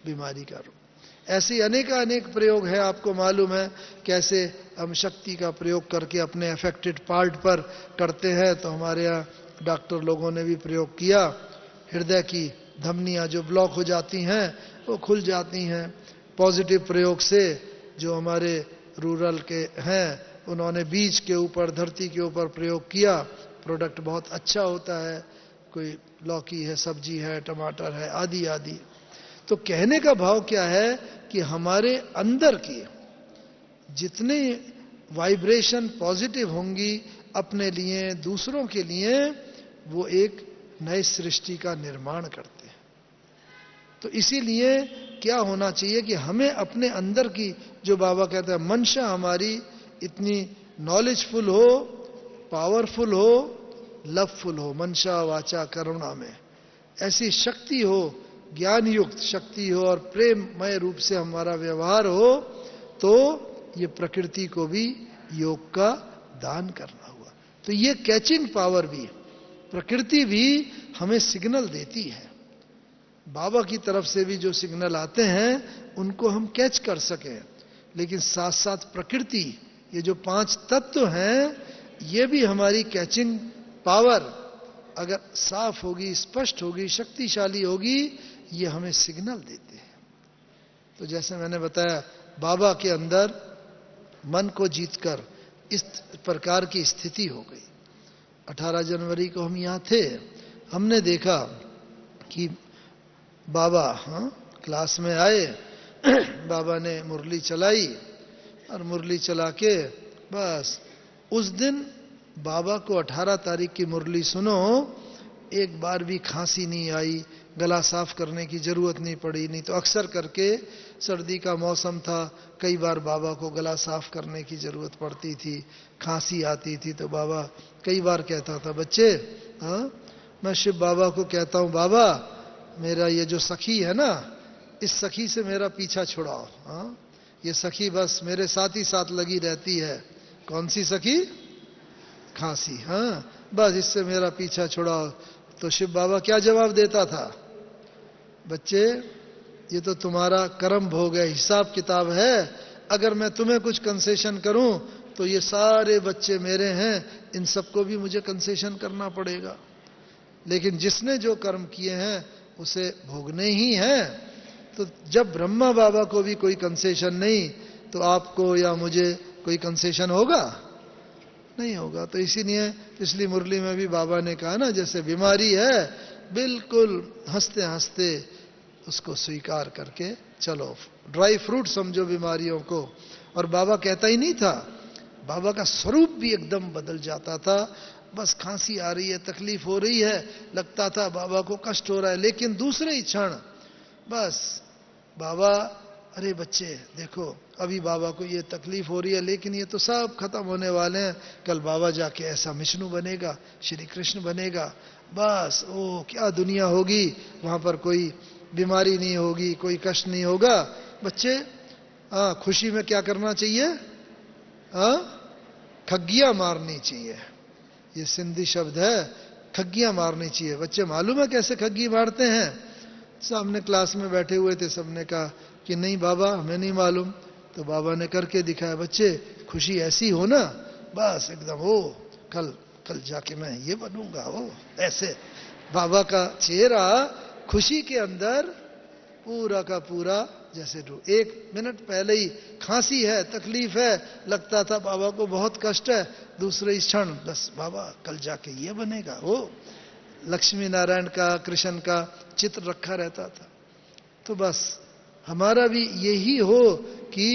बीमारी का रूप। ऐसे अनेक प्रयोग है, आपको मालूम है कैसे हम शक्ति का प्रयोग करके अपने अफेक्टेड पार्ट पर करते हैं। तो हमारे यहाँ डॉक्टर लोगों ने भी प्रयोग किया, हृदय की धमनियां जो ब्लॉक हो जाती हैं वो खुल जाती हैं। पॉजिटिव प्रयोग से जो हमारे रूरल के हैं, उन्होंने बीज के ऊपर, धरती के ऊपर प्रयोग किया, प्रोडक्ट बहुत अच्छा होता है। कोई लौकी है, सब्जी है, टमाटर है, आदि आदि। तो कहने का भाव क्या है कि हमारे अंदर की जितने वाइब्रेशन पॉजिटिव होंगी अपने लिए, दूसरों के लिए, वो एक नए सृष्टि का निर्माण करते हैं। तो इसीलिए क्या होना चाहिए कि हमें अपने अंदर की, जो बाबा कहते हैं, मंशा हमारी इतनी नॉलेजफुल हो, पावरफुल हो, लवफुल हो, मंशा वाचा करुणा में ऐसी शक्ति हो, ज्ञान युक्त शक्ति हो और प्रेममय रूप से हमारा व्यवहार हो, तो ये प्रकृति को भी योग का दान करना हुआ। तो ये कैचिंग पावर भी, प्रकृति भी हमें सिग्नल देती है। बाबा की तरफ से भी जो सिग्नल आते हैं उनको हम कैच कर सकें, लेकिन साथ साथ प्रकृति, ये जो 5 तत्व हैं, ये भी हमारी कैचिंग पावर अगर साफ होगी, स्पष्ट होगी, शक्तिशाली होगी, ये हमें सिग्नल देते हैं। तो जैसे मैंने बताया, बाबा के अंदर मन को जीतकर इस प्रकार की स्थिति हो गई। 18 जनवरी को हम यहाँ थे, हमने देखा कि बाबा क्लास में आए, बाबा ने मुरली चलाई और मुरली चला के बस उस दिन बाबा को 18 तारीख की मुरली सुनो, एक बार भी खांसी नहीं आई, गला साफ करने की जरूरत नहीं पड़ी। नहीं तो अक्सर करके सर्दी का मौसम था, कई बार बाबा को गला साफ करने की जरूरत पड़ती थी, खांसी आती थी, तो बाबा कई बार कहता था, बच्चे मैं शिव बाबा को कहता हूँ, बाबा मेरा ये जो सखी है ना, इस सखी से मेरा पीछा छुड़ाओ। ये सखी बस मेरे साथ ही साथ लगी रहती है। कौन सी सखी? खांसी। बस इससे मेरा पीछा छुड़ाओ। तो शिव बाबा क्या जवाब देता था? बच्चे ये तो तुम्हारा कर्म भोग है, हिसाब किताब है। अगर मैं तुम्हें कुछ कंसेशन करूं तो ये सारे बच्चे मेरे हैं, इन सबको भी मुझे कंसेशन करना पड़ेगा। लेकिन जिसने जो कर्म किए हैं उसे भोगने ही है। तो जब ब्रह्मा बाबा को भी कोई कंसेशन नहीं, तो आपको या मुझे कोई कंसेशन होगा? नहीं होगा। तो इसीलिए पिछली मुरली में भी बाबा ने कहा ना, जैसे बीमारी है, बिल्कुल हंसते हंसते उसको स्वीकार करके चलो। ड्राई फ्रूट समझो बीमारियों को। और बाबा कहता ही नहीं था, बाबा का स्वरूप भी एकदम बदल जाता था। बस खांसी आ रही है, तकलीफ हो रही है, लगता था बाबा को कष्ट हो रहा है, लेकिन दूसरे ही क्षण बस बाबा, अरे बच्चे देखो अभी बाबा को ये तकलीफ हो रही है, लेकिन ये तो सब खत्म होने वाले हैं। कल बाबा जाके ऐसा विष्णु बनेगा, श्री कृष्ण बनेगा। बस ओ क्या दुनिया होगी, वहां पर कोई बीमारी नहीं होगी, कोई कष्ट नहीं होगा। बच्चे खुशी में क्या करना चाहिए? ठग्गियां मारनी चाहिए। ये सिंधी शब्द है, ठग्गियां मारनी चाहिए। बच्चे मालूम है कैसे ठग्गी मारते हैं? सामने क्लास में बैठे हुए थे, सबने कहा कि नहीं बाबा हमें नहीं मालूम। तो बाबा ने करके दिखाया, बच्चे खुशी ऐसी हो ना, बस एकदम हो कल जाके मैं ये बनूंगा, हो ऐसे। बाबा का चेहरा खुशी के अंदर पूरा का पूरा जैसे 1 मिनट पहले ही खांसी है, तकलीफ है, लगता था बाबा को बहुत कष्ट है, दूसरे क्षण बस बाबा कल जाके ये बनेगा, वो लक्ष्मी नारायण का, कृष्ण का चित्र रखा रहता था। तो बस हमारा भी यही हो कि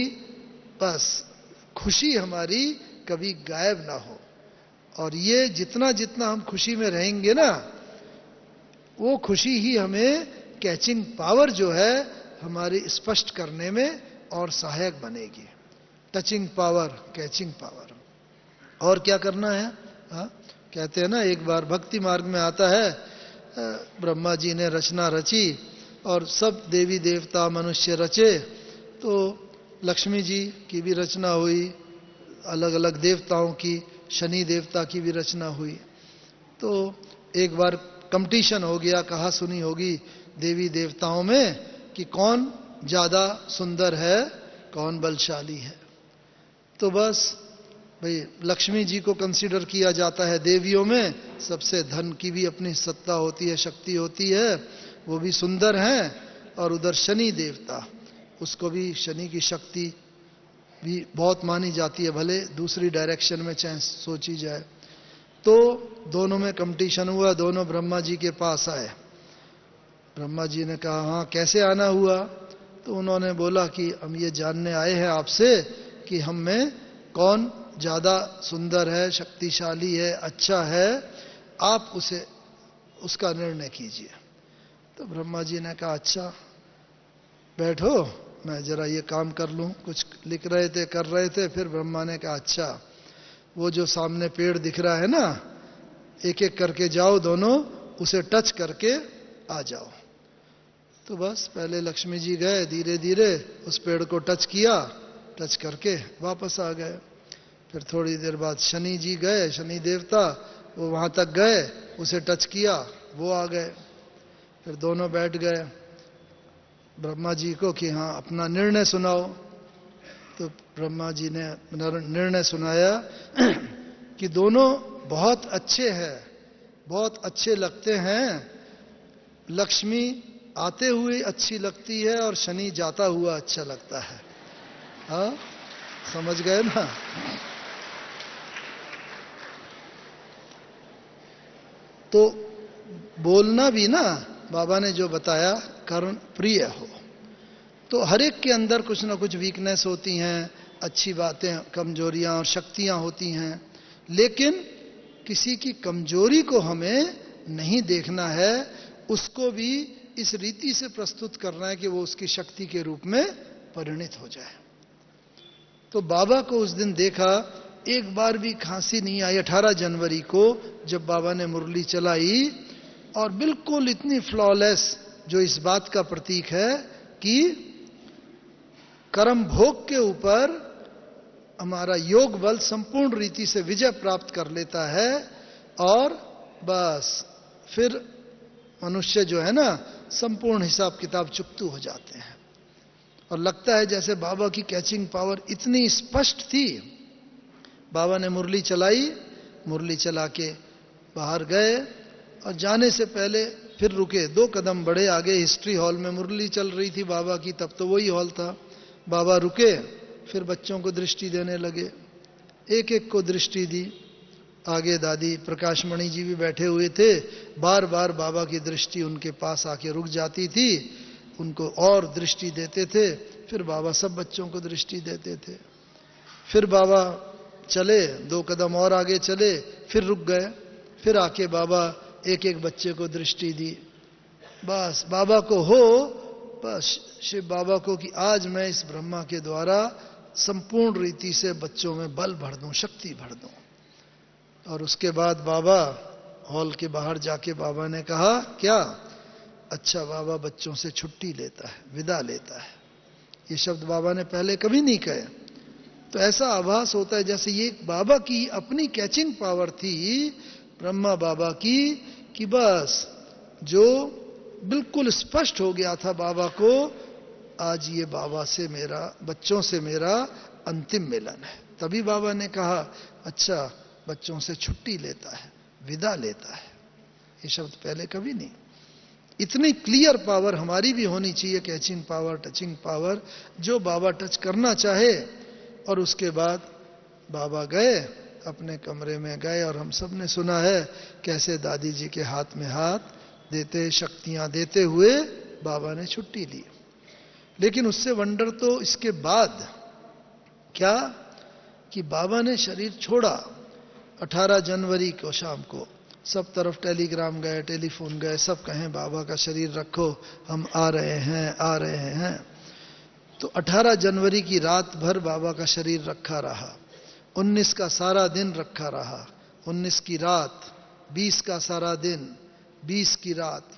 बस खुशी हमारी कभी गायब ना हो, और ये जितना जितना हम खुशी में रहेंगे ना, वो खुशी ही हमें कैचिंग पावर जो है हमारी स्पष्ट करने में और सहायक बनेगी। Touching power, catching power. और क्या करना है? कहते हैं ना, एक बार भक्ति मार्ग में आता है, ब्रह्मा जी ने रचना रची और सब देवी देवता मनुष्य रचे, तो लक्ष्मी जी की भी रचना हुई, अलग अलग देवताओं की, शनि देवता की भी रचना हुई। तो एक बार कंपटीशन हो गया, कहा सुनी होगी देवी देवताओं में कि कौन ज्यादा सुंदर है, कौन बलशाली है। तो बस भाई लक्ष्मी जी को कंसीडर किया जाता है देवियों में, सबसे धन की भी अपनी सत्ता होती है, शक्ति होती है, वो भी सुंदर हैं। और उधर शनि देवता, उसको भी शनि की शक्ति भी बहुत मानी जाती है, भले दूसरी डायरेक्शन में चाहे सोची जाए। तो दोनों में कंपटीशन हुआ, दोनों ब्रह्मा जी के पास आए। ब्रह्मा जी ने कहा हाँ कैसे आना हुआ? तो उन्होंने बोला कि हम ये जानने आए हैं आपसे कि हम में कौन ज्यादा सुंदर है, शक्तिशाली है, अच्छा है, आप उसका निर्णय कीजिए। तो ब्रह्मा जी ने कहा अच्छा बैठो, मैं जरा ये काम कर लूं। कुछ लिख रहे थे, कर रहे थे। फिर ब्रह्मा ने कहा अच्छा, वो जो सामने पेड़ दिख रहा है ना, एक एक करके जाओ, दोनों उसे टच करके आ जाओ। तो बस पहले लक्ष्मी जी गए, धीरे धीरे उस पेड़ को टच किया, टच करके वापस आ गए। फिर थोड़ी देर बाद शनि जी गए, शनि देवता, वो वहां तक गए, उसे टच किया, वो आ गए। फिर दोनों बैठ गए ब्रह्मा जी को कि हाँ अपना निर्णय सुनाओ। तो ब्रह्मा जी ने निर्णय सुनाया कि दोनों बहुत अच्छे हैं, बहुत अच्छे लगते हैं। लक्ष्मी आते हुए अच्छी लगती है और शनि जाता हुआ अच्छा लगता है। हाँ समझ गए ना? तो बोलना भी ना, बाबा ने जो बताया, कर्ण प्रिय हो। तो हर एक के अंदर कुछ ना कुछ वीकनेस होती हैं, अच्छी बातें, कमजोरियां और शक्तियां होती हैं, लेकिन किसी की कमजोरी को हमें नहीं देखना है, उसको भी इस रीति से प्रस्तुत करना है कि वो उसकी शक्ति के रूप में परिणित हो जाए। तो बाबा को उस दिन देखा, एक बार भी खांसी नहीं आई। 18 जनवरी को जब बाबा ने मुरली चलाई, और बिल्कुल इतनी फ्लॉलेस, जो इस बात का प्रतीक है कि कर्म भोग के ऊपर हमारा योग बल संपूर्ण रीति से विजय प्राप्त कर लेता है, और बस फिर मनुष्य जो है ना, संपूर्ण हिसाब किताब चुकतू हो जाते हैं। और लगता है जैसे बाबा की कैचिंग पावर इतनी स्पष्ट थी। बाबा ने मुरली चलाई, मुरली चला के बाहर गए, और जाने से पहले फिर रुके, 2 कदम बढ़े आगे। हिस्ट्री हॉल में मुरली चल रही थी बाबा की, तब तो वही हॉल था। बाबा रुके, फिर बच्चों को दृष्टि देने लगे, एक एक को दृष्टि दी। आगे दादी प्रकाशमणि जी भी बैठे हुए थे, बार बार बाबा की दृष्टि उनके पास आके रुक जाती थी, उनको और दृष्टि देते थे। फिर बाबा सब बच्चों को दृष्टि देते थे। फिर बाबा चले, 2 कदम और आगे चले, फिर रुक गए, फिर आके बाबा एक एक बच्चे को दृष्टि दी। बस बाबा को हो, बस शिव बाबा को कि आज मैं इस ब्रह्मा के द्वारा संपूर्ण रीति से बच्चों में बल भर दूं, शक्ति भर दूं। और उसके बाद बाबा हॉल के बाहर जाके बाबा ने कहा क्या? अच्छा बाबा बच्चों से छुट्टी लेता है, विदा लेता है। ये शब्द बाबा ने पहले कभी नहीं कहे। तो ऐसा आभास होता है जैसे ये बाबा की अपनी कैचिंग पावर थी, ब्रह्मा बाबा की, कि बस जो बिल्कुल स्पष्ट हो गया था बाबा को, आज ये बाबा से मेरा, बच्चों से मेरा अंतिम मिलन है। तभी बाबा ने कहा अच्छा बच्चों से छुट्टी लेता है, विदा लेता है। ये शब्द पहले कभी नहीं। इतनी क्लियर पावर हमारी भी होनी चाहिए, कैचिंग पावर, टचिंग पावर, जो बाबा टच करना चाहे। और उसके बाद बाबा गए, अपने कमरे में गए, और हम सब ने सुना है कैसे दादी जी के हाथ में हाथ देते, शक्तियां देते हुए बाबा ने छुट्टी ली। लेकिन उससे वंडर तो इसके बाद क्या कि बाबा ने शरीर छोड़ा 18 जनवरी को शाम को। सब तरफ टेलीग्राम गए, टेलीफोन गए, सब कहें बाबा का शरीर रखो, हम आ रहे हैं, आ रहे हैं। तो 18 जनवरी की रात भर बाबा का शरीर रखा रहा, 19 का सारा दिन रखा रहा, 19 की रात, 20 का सारा दिन, 20 की रात,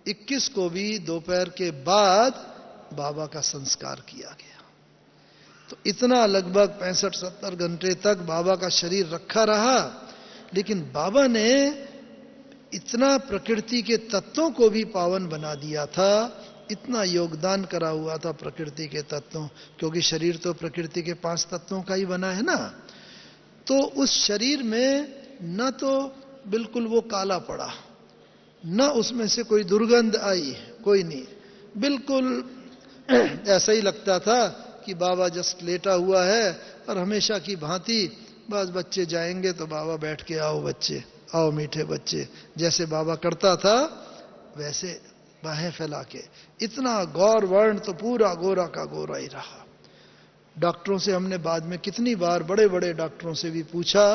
21 को भी दोपहर के बाद बाबा का संस्कार किया गया। तो इतना लगभग 65-70 घंटे तक बाबा का शरीर रखा रहा। लेकिन बाबा ने इतना प्रकृति के तत्वों को भी पावन बना दिया था, इतना योगदान करा हुआ था प्रकृति के तत्वों, क्योंकि शरीर तो प्रकृति के 5 तत्वों का ही बना है ना। तो उस शरीर में न तो बिल्कुल वो काला पड़ा, न उसमें से कोई दुर्गंध आई, कोई नहीं, बिल्कुल ऐसा ही लगता था कि बाबा जस्ट लेटा हुआ है और हमेशा की भांति बस बच्चे जाएंगे तो बाबा बैठ के, आओ बच्चे, आओ मीठे बच्चे, जैसे बाबा करता था वैसे बाहें फैला के। इतना गौर वर्ण तो पूरा गोरा का गोरा ही रहा। डॉक्टरों से हमने बाद में कितनी बार, बड़े बड़े डॉक्टरों से भी पूछा,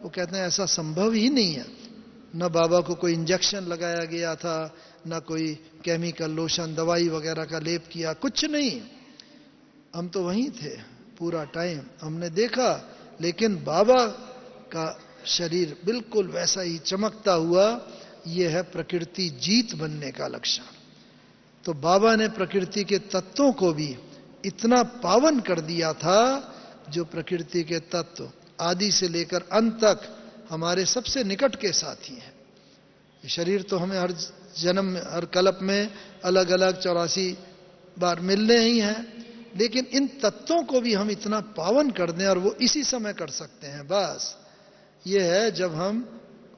वो कहते हैं ऐसा संभव ही नहीं है। न बाबा को कोई इंजेक्शन लगाया गया था, न कोई केमिकल लोशन दवाई वगैरह का लेप किया, कुछ नहीं। हम तो वहीं थे पूरा टाइम, हमने देखा। लेकिन बाबा का शरीर बिल्कुल वैसा ही चमकता हुआ। यह है प्रकृति जीत बनने का लक्षण। तो बाबा ने प्रकृति के तत्वों को भी इतना पावन कर दिया था, जो प्रकृति के तत्व आदि से लेकर अंत तक हमारे सबसे निकट के साथी हैं। शरीर तो हमें हर जन्म, हर कल्प में अलग अलग 84 बार मिलने ही हैं, लेकिन इन तत्वों को भी हम इतना पावन कर दें, और वो इसी समय कर सकते हैं। बस ये है जब हम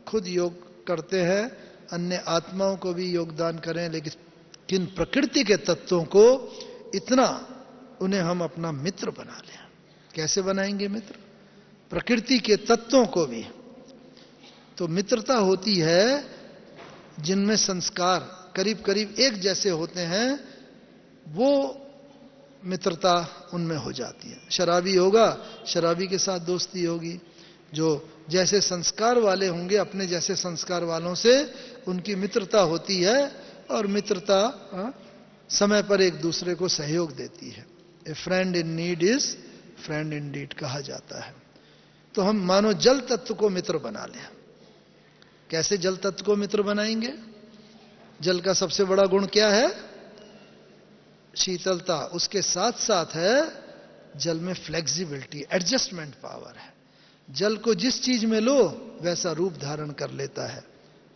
खुद योग करते हैं, अन्य आत्माओं को भी योगदान करें, लेकिन प्रकृति के तत्वों को इतना, उन्हें हम अपना मित्र बना लें। कैसे बनाएंगे मित्र? प्रकृति के तत्वों को भी। तो मित्रता होती है जिनमें संस्कार करीब करीब एक जैसे होते हैं, वो मित्रता उनमें हो जाती है। शराबी होगा, शराबी के साथ दोस्ती होगी। जो जैसे संस्कार वाले होंगे, अपने जैसे संस्कार वालों से उनकी मित्रता होती है, और मित्रता समय पर एक दूसरे को सहयोग देती है। A friend in need is friend in deed कहा जाता है। तो हम मानो जल तत्व को मित्र बना लें। कैसे जल तत्व को मित्र बनाएंगे? जल का सबसे बड़ा गुण क्या है? शीतलता। उसके साथ साथ है जल में फ्लेक्सिबिलिटी, एडजस्टमेंट पावर है। जल को जिस चीज में लो वैसा रूप धारण कर लेता है।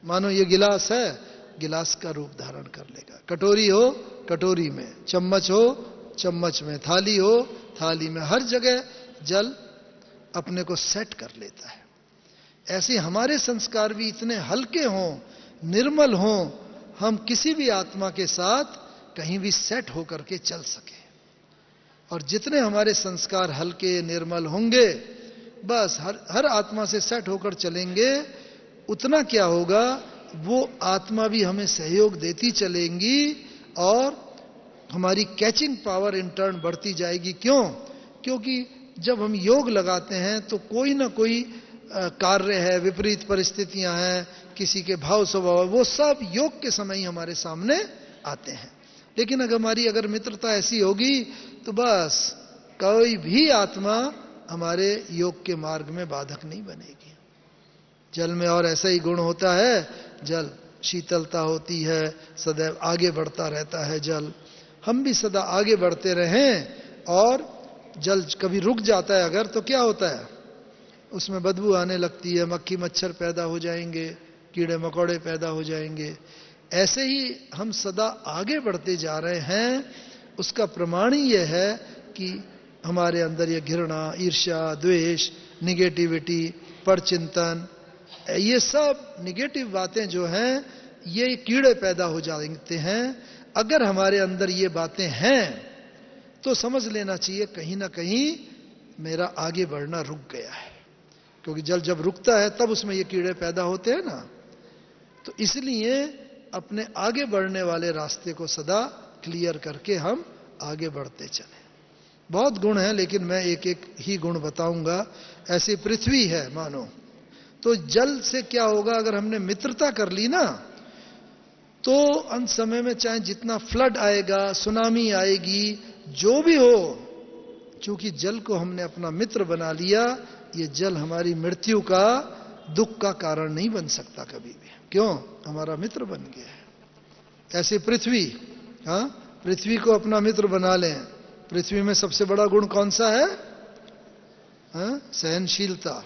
मानो ये गिलास है, गिलास का रूप धारण कर लेगा। कटोरी हो, कटोरी में, चम्मच हो, चम्मच में, थाली हो, थाली में, हर जगह जल अपने को सेट कर लेता है। ऐसे हमारे संस्कार भी इतने हल्के हों, निर्मल हों, हम किसी भी आत्मा के साथ कहीं भी सेट होकर के चल सके। और जितने हमारे संस्कार हल्के निर्मल होंगे, बस हर आत्मा से सेट होकर चलेंगे, उतना क्या होगा, वो आत्मा भी हमें सहयोग देती चलेंगी, और हमारी कैचिंग पावर इन टर्न बढ़ती जाएगी। क्यों? क्योंकि जब हम योग लगाते हैं तो कोई ना कोई कार्य है, विपरीत परिस्थितियां हैं, किसी के भाव स्वभाव, वो सब योग के समय ही हमारे सामने आते हैं। लेकिन अगर हमारी मित्रता ऐसी होगी तो बस कोई भी आत्मा हमारे योग के मार्ग में बाधक नहीं बनेगी। जल में और ऐसा ही गुण होता है, जल शीतलता होती है, सदैव आगे बढ़ता रहता है जल। हम भी सदा आगे बढ़ते रहें। और जल कभी रुक जाता है अगर, तो क्या होता है, उसमें बदबू आने लगती है, मक्खी मच्छर पैदा हो जाएंगे, कीड़े मकोड़े पैदा हो जाएंगे। ऐसे ही हम सदा आगे बढ़ते जा रहे हैं। उसका प्रमाण ही यह है कि हमारे अंदर ये घृणा, ईर्ष्या, द्वेष, निगेटिविटी, परचिंतन, ये सब निगेटिव बातें जो हैं, ये कीड़े पैदा हो जाते हैं। अगर हमारे अंदर ये बातें हैं तो समझ लेना चाहिए कहीं ना कहीं मेरा आगे बढ़ना रुक गया है, क्योंकि जल जब रुकता है तब उसमें ये कीड़े पैदा होते हैं ना। तो इसलिए अपने आगे बढ़ने वाले रास्ते को सदा क्लियर करके हम आगे बढ़ते चले। बहुत गुण हैं, लेकिन मैं एक एक ही गुण बताऊंगा। ऐसी पृथ्वी है मानो, तो जल से क्या होगा अगर हमने मित्रता कर ली ना, तो अंत समय में चाहे जितना फ्लड आएगा, सुनामी आएगी, जो भी हो, चूंकि जल को हमने अपना मित्र बना लिया, ये जल हमारी मृत्यु का, दुख का कारण नहीं बन सकता कभी भी। क्यों? हमारा मित्र बन गया है। ऐसे पृथ्वी, हाँ, पृथ्वी को अपना मित्र बना लें। पृथ्वी में सबसे बड़ा गुण कौन सा है? हाँ? सहनशीलता।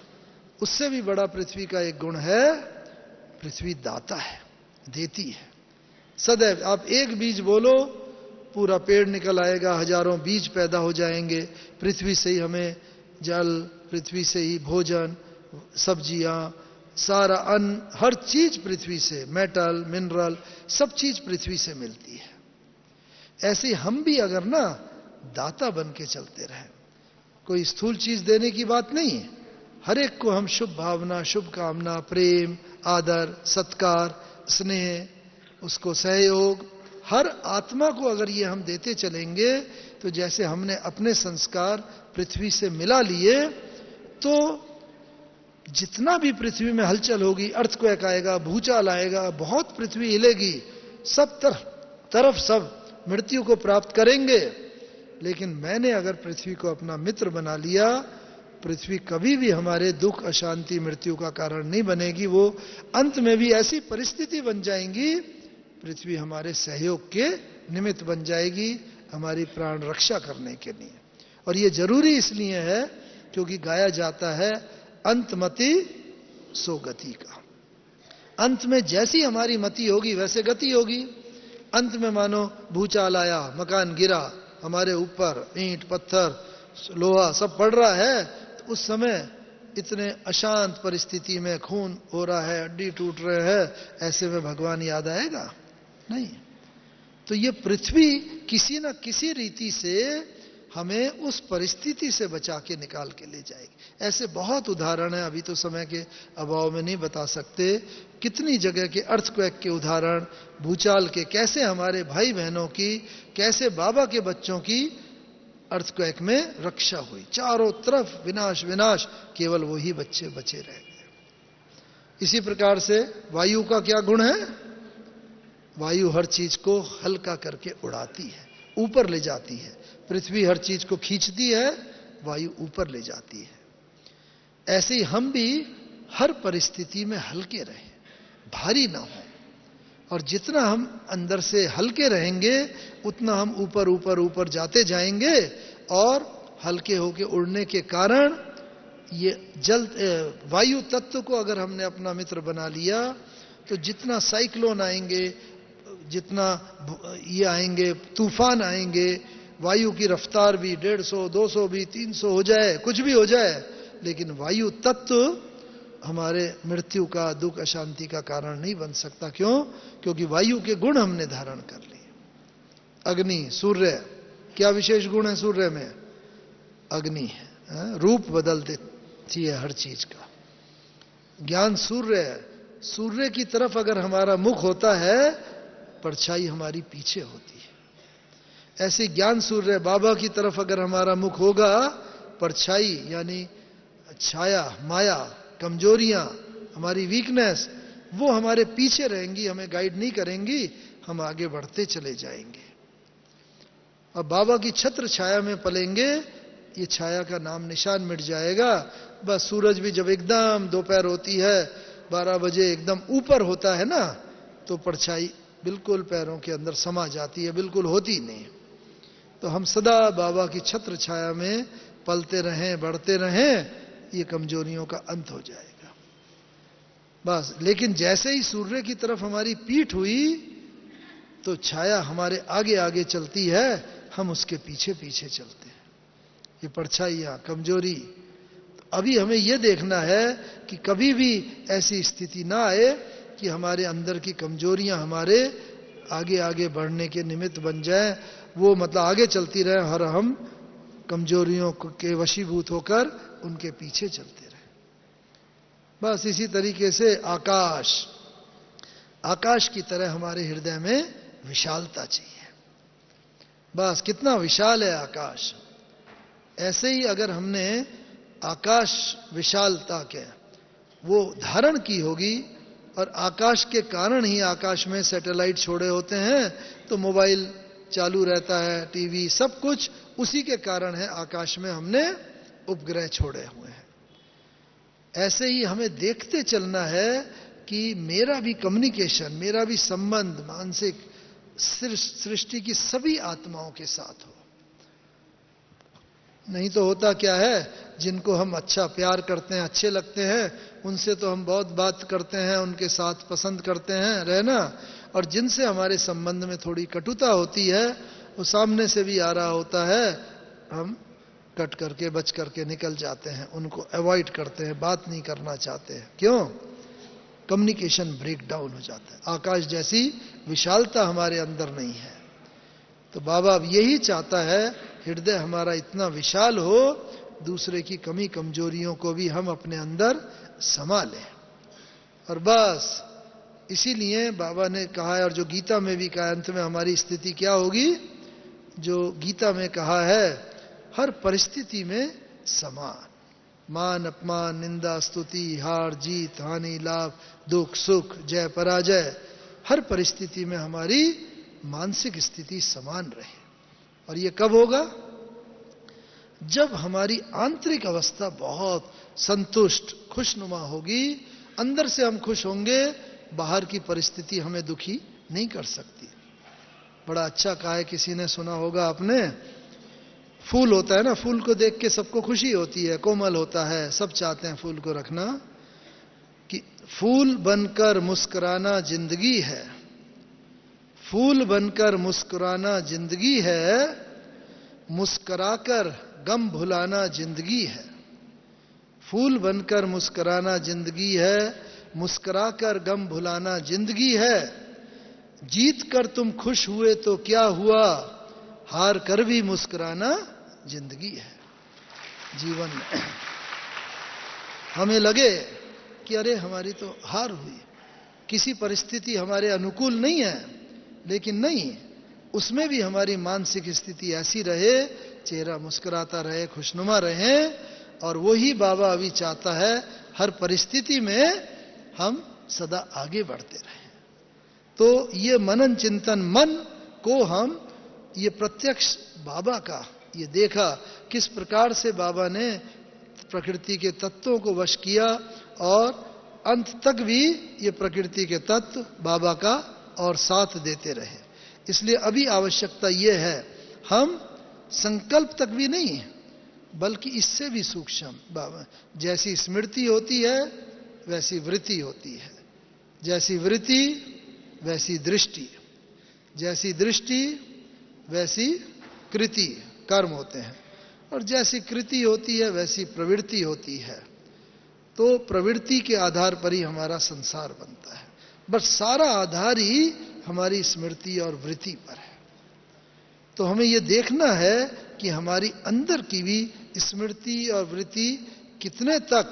उससे भी बड़ा पृथ्वी का एक गुण है, पृथ्वी दाता है, देती है सदैव। आप एक बीज बोलो, पूरा पेड़ निकल आएगा, हजारों बीज पैदा हो जाएंगे। पृथ्वी से ही हमें जल, पृथ्वी से ही भोजन, सब्जियां, सारा अन्न, हर चीज पृथ्वी से, मेटल, मिनरल, सब चीज पृथ्वी से मिलती है। ऐसे हम भी अगर ना दाता बन के चलते रहें, कोई स्थूल चीज देने की बात नहीं है, हर एक को हम शुभ भावना, शुभ कामना, प्रेम, आदर, सत्कार, स्नेह, उसको सहयोग, हर आत्मा को अगर ये हम देते चलेंगे, तो जैसे हमने अपने संस्कार पृथ्वी से मिला लिए, तो जितना भी पृथ्वी में हलचल होगी, अर्थक्वेक आएगा, भूचाल आएगा, बहुत पृथ्वी हिलेगी, सब तरफ सब मृत्यु को प्राप्त करेंगे। लेकिन मैंने अगर पृथ्वी को अपना मित्र बना लिया, पृथ्वी कभी भी हमारे दुख, अशांति, मृत्यु का कारण नहीं बनेगी। वो अंत में भी ऐसी परिस्थिति बन जाएंगी, पृथ्वी हमारे सहयोग के निमित्त बन जाएगी, हमारी प्राण रक्षा करने के लिए। और ये जरूरी इसलिए है क्योंकि गाया जाता है, अंतमति सो गति का। अंत में जैसी हमारी मति होगी वैसे गति होगी। अंत में मानो भूचाल आया, मकान गिरा हमारे ऊपर, ईंट, पत्थर, लोहा सब पड़ रहा है, तो उस समय इतने अशांत परिस्थिति में खून हो रहा है, हड्डी टूट रहे हैं, ऐसे में भगवान याद आएगा? नहीं। तो ये पृथ्वी किसी न किसी रीति से हमें उस परिस्थिति से बचा के निकाल के ले जाएगी। ऐसे बहुत उदाहरण हैं, अभी तो समय के अभाव में नहीं बता सकते। कितनी जगह के अर्थक्वेक के उदाहरण, भूचाल के, कैसे हमारे भाई बहनों की, कैसे बाबा के बच्चों की अर्थक्वेक में रक्षा हुई। चारों तरफ विनाश विनाश, केवल वही बच्चे बचे रह गए। इसी प्रकार से वायु का क्या गुण है? वायु हर चीज को हल्का करके उड़ाती है, ऊपर ले जाती है। पृथ्वी हर चीज को खींचती है, वायु ऊपर ले जाती है। ऐसे ही हम भी हर परिस्थिति में हल्के रहें, भारी ना हो। और जितना हम अंदर से हल्के रहेंगे, उतना हम ऊपर ऊपर ऊपर जाते जाएंगे। और हल्के होके उड़ने के कारण ये जल, वायु तत्व को अगर हमने अपना मित्र बना लिया, तो जितना साइक्लोन आएंगे, जितना ये आएंगे, तूफान आएंगे, वायु की रफ्तार भी 150, 200 भी, 300 हो जाए, कुछ भी हो जाए, लेकिन वायु तत्व हमारे मृत्यु का, दुख, अशांति का कारण नहीं बन सकता। क्यों? क्योंकि वायु के गुण हमने धारण कर लिए। अग्नि, सूर्य, क्या विशेष गुण है सूर्य में? अग्नि है, रूप बदल देती है हर चीज का। ज्ञान सूर्य है। सूर्य की तरफ अगर हमारा मुख होता है, परछाई हमारी पीछे होती है। ऐसे ज्ञान सूर्य बाबा की तरफ अगर हमारा मुख होगा, परछाई यानी छाया, माया, कमजोरियां, हमारी वीकनेस, वो हमारे पीछे रहेंगी, हमें गाइड नहीं करेंगी, हम आगे बढ़ते चले जाएंगे। अब बाबा की छत्र छाया में पलेंगे, ये छाया का नाम निशान मिट जाएगा। बस सूरज भी जब एकदम दोपहर होती है, 12 बजे एकदम ऊपर होता है ना, तो परछाई बिल्कुल पैरों के अंदर समा जाती है, बिल्कुल होती नहीं। तो हम सदा बाबा की छत्र छाया में पलते रहें, बढ़ते रहें, ये कमजोरियों का अंत हो जाएगा बस। लेकिन जैसे ही सूर्य की तरफ हमारी पीठ हुई, तो छाया हमारे आगे आगे चलती है, हम उसके पीछे पीछे चलते हैं। ये परछाइयां, कमजोरी, तो अभी हमें यह देखना है कि कभी भी ऐसी स्थिति ना आए कि हमारे अंदर की कमजोरियां हमारे आगे आगे बढ़ने के निमित्त बन जाए, वो मतलब आगे चलती रहे और हम कमजोरियों के वशीभूत होकर उनके पीछे चलते रहे। बस इसी तरीके से आकाश की तरह हमारे हृदय में विशालता चाहिए। बस कितना विशाल है आकाश, ऐसे ही अगर हमने आकाश विशालता के वो धारण की होगी, और आकाश के कारण ही आकाश में सैटेलाइट छोड़े होते हैं, तो मोबाइल चालू रहता है, टीवी, सब कुछ उसी के कारण है, आकाश में हमने उपग्रह छोड़े हुए हैं। ऐसे ही हमें देखते चलना है कि मेरा भी कम्युनिकेशन, मेरा भी संबंध मानसिक सृष्टि की सभी आत्माओं के साथ हो। नहीं तो होता क्या है, जिनको हम अच्छा प्यार करते हैं, अच्छे लगते हैं, उनसे तो हम बहुत बात करते हैं, उनके साथ पसंद करते हैं रहना, और जिनसे हमारे संबंध में थोड़ी कटुता होती है, वो सामने से भी आ रहा होता है, हम कट करके बच करके निकल जाते हैं, उनको अवॉइड करते हैं, बात नहीं करना चाहते हैं। क्यों? कम्युनिकेशन ब्रेक डाउन हो जाता है। आकाश जैसी विशालता हमारे अंदर नहीं है। तो बाबा अब यही चाहता है, हृदय हमारा इतना विशाल हो, दूसरे की कमी कमजोरियों को भी हम अपने अंदर समा लें। और बस इसीलिए बाबा ने कहा है, और जो गीता में भी कहा, अंत में हमारी स्थिति क्या होगी, जो गीता में कहा है, हर परिस्थिति में समान, मान अपमान, निंदा स्तुति, हार जीत, हानि लाभ, दुख सुख, जय पराजय, हर परिस्थिति में हमारी मानसिक स्थिति समान रहे। और ये कब होगा? जब हमारी आंतरिक अवस्था बहुत संतुष्ट, खुशनुमा होगी, अंदर से हम खुश होंगे, बाहर की परिस्थिति हमें दुखी नहीं कर सकती। बड़ा अच्छा कहा है, किसी ने सुना होगा आपने, फूल होता है ना, फूल को देख के सबको खुशी होती है, कोमल होता है, सब चाहते हैं फूल को रखना, कि फूल बनकर मुस्कुराना जिंदगी है, फूल बनकर मुस्कुराना जिंदगी है, मुस्कुराकर गम भुलाना जिंदगी है। फूल बनकर मुस्कुराना जिंदगी है, मुस्कुराकर गम भुलाना जिंदगी है। जीत कर तुम खुश हुए तो क्या हुआ, हार कर भी मुस्कुराना जिंदगी है। जीवन में हमें लगे कि अरे हमारी तो हार हुई, किसी परिस्थिति हमारे अनुकूल नहीं है, लेकिन नहीं, उसमें भी हमारी मानसिक स्थिति ऐसी रहे, चेहरा मुस्कुराता रहे, खुशनुमा रहे। और वही बाबा अभी चाहता है, हर परिस्थिति में हम सदा आगे बढ़ते रहें। तो ये मनन चिंतन, मन को हम ये प्रत्यक्ष बाबा का ये देखा, किस प्रकार से बाबा ने प्रकृति के तत्वों को वश किया, और अंत तक भी ये प्रकृति के तत्व बाबा का और साथ देते रहे। इसलिए अभी आवश्यकता ये है, हम संकल्प तक भी नहीं, बल्कि इससे भी सूक्ष्म, बाबा जैसी स्मृति होती है वैसी वृत्ति होती है, जैसी वृत्ति वैसी दृष्टि, जैसी दृष्टि वैसी कृति, कर्म होते हैं, और जैसी कृति होती है वैसी प्रवृत्ति होती है। तो प्रवृत्ति के आधार पर ही हमारा संसार बनता है, बस सारा आधार ही हमारी स्मृति और वृत्ति पर है। तो हमें यह देखना है कि हमारी अंदर की भी स्मृति और वृत्ति कितने तक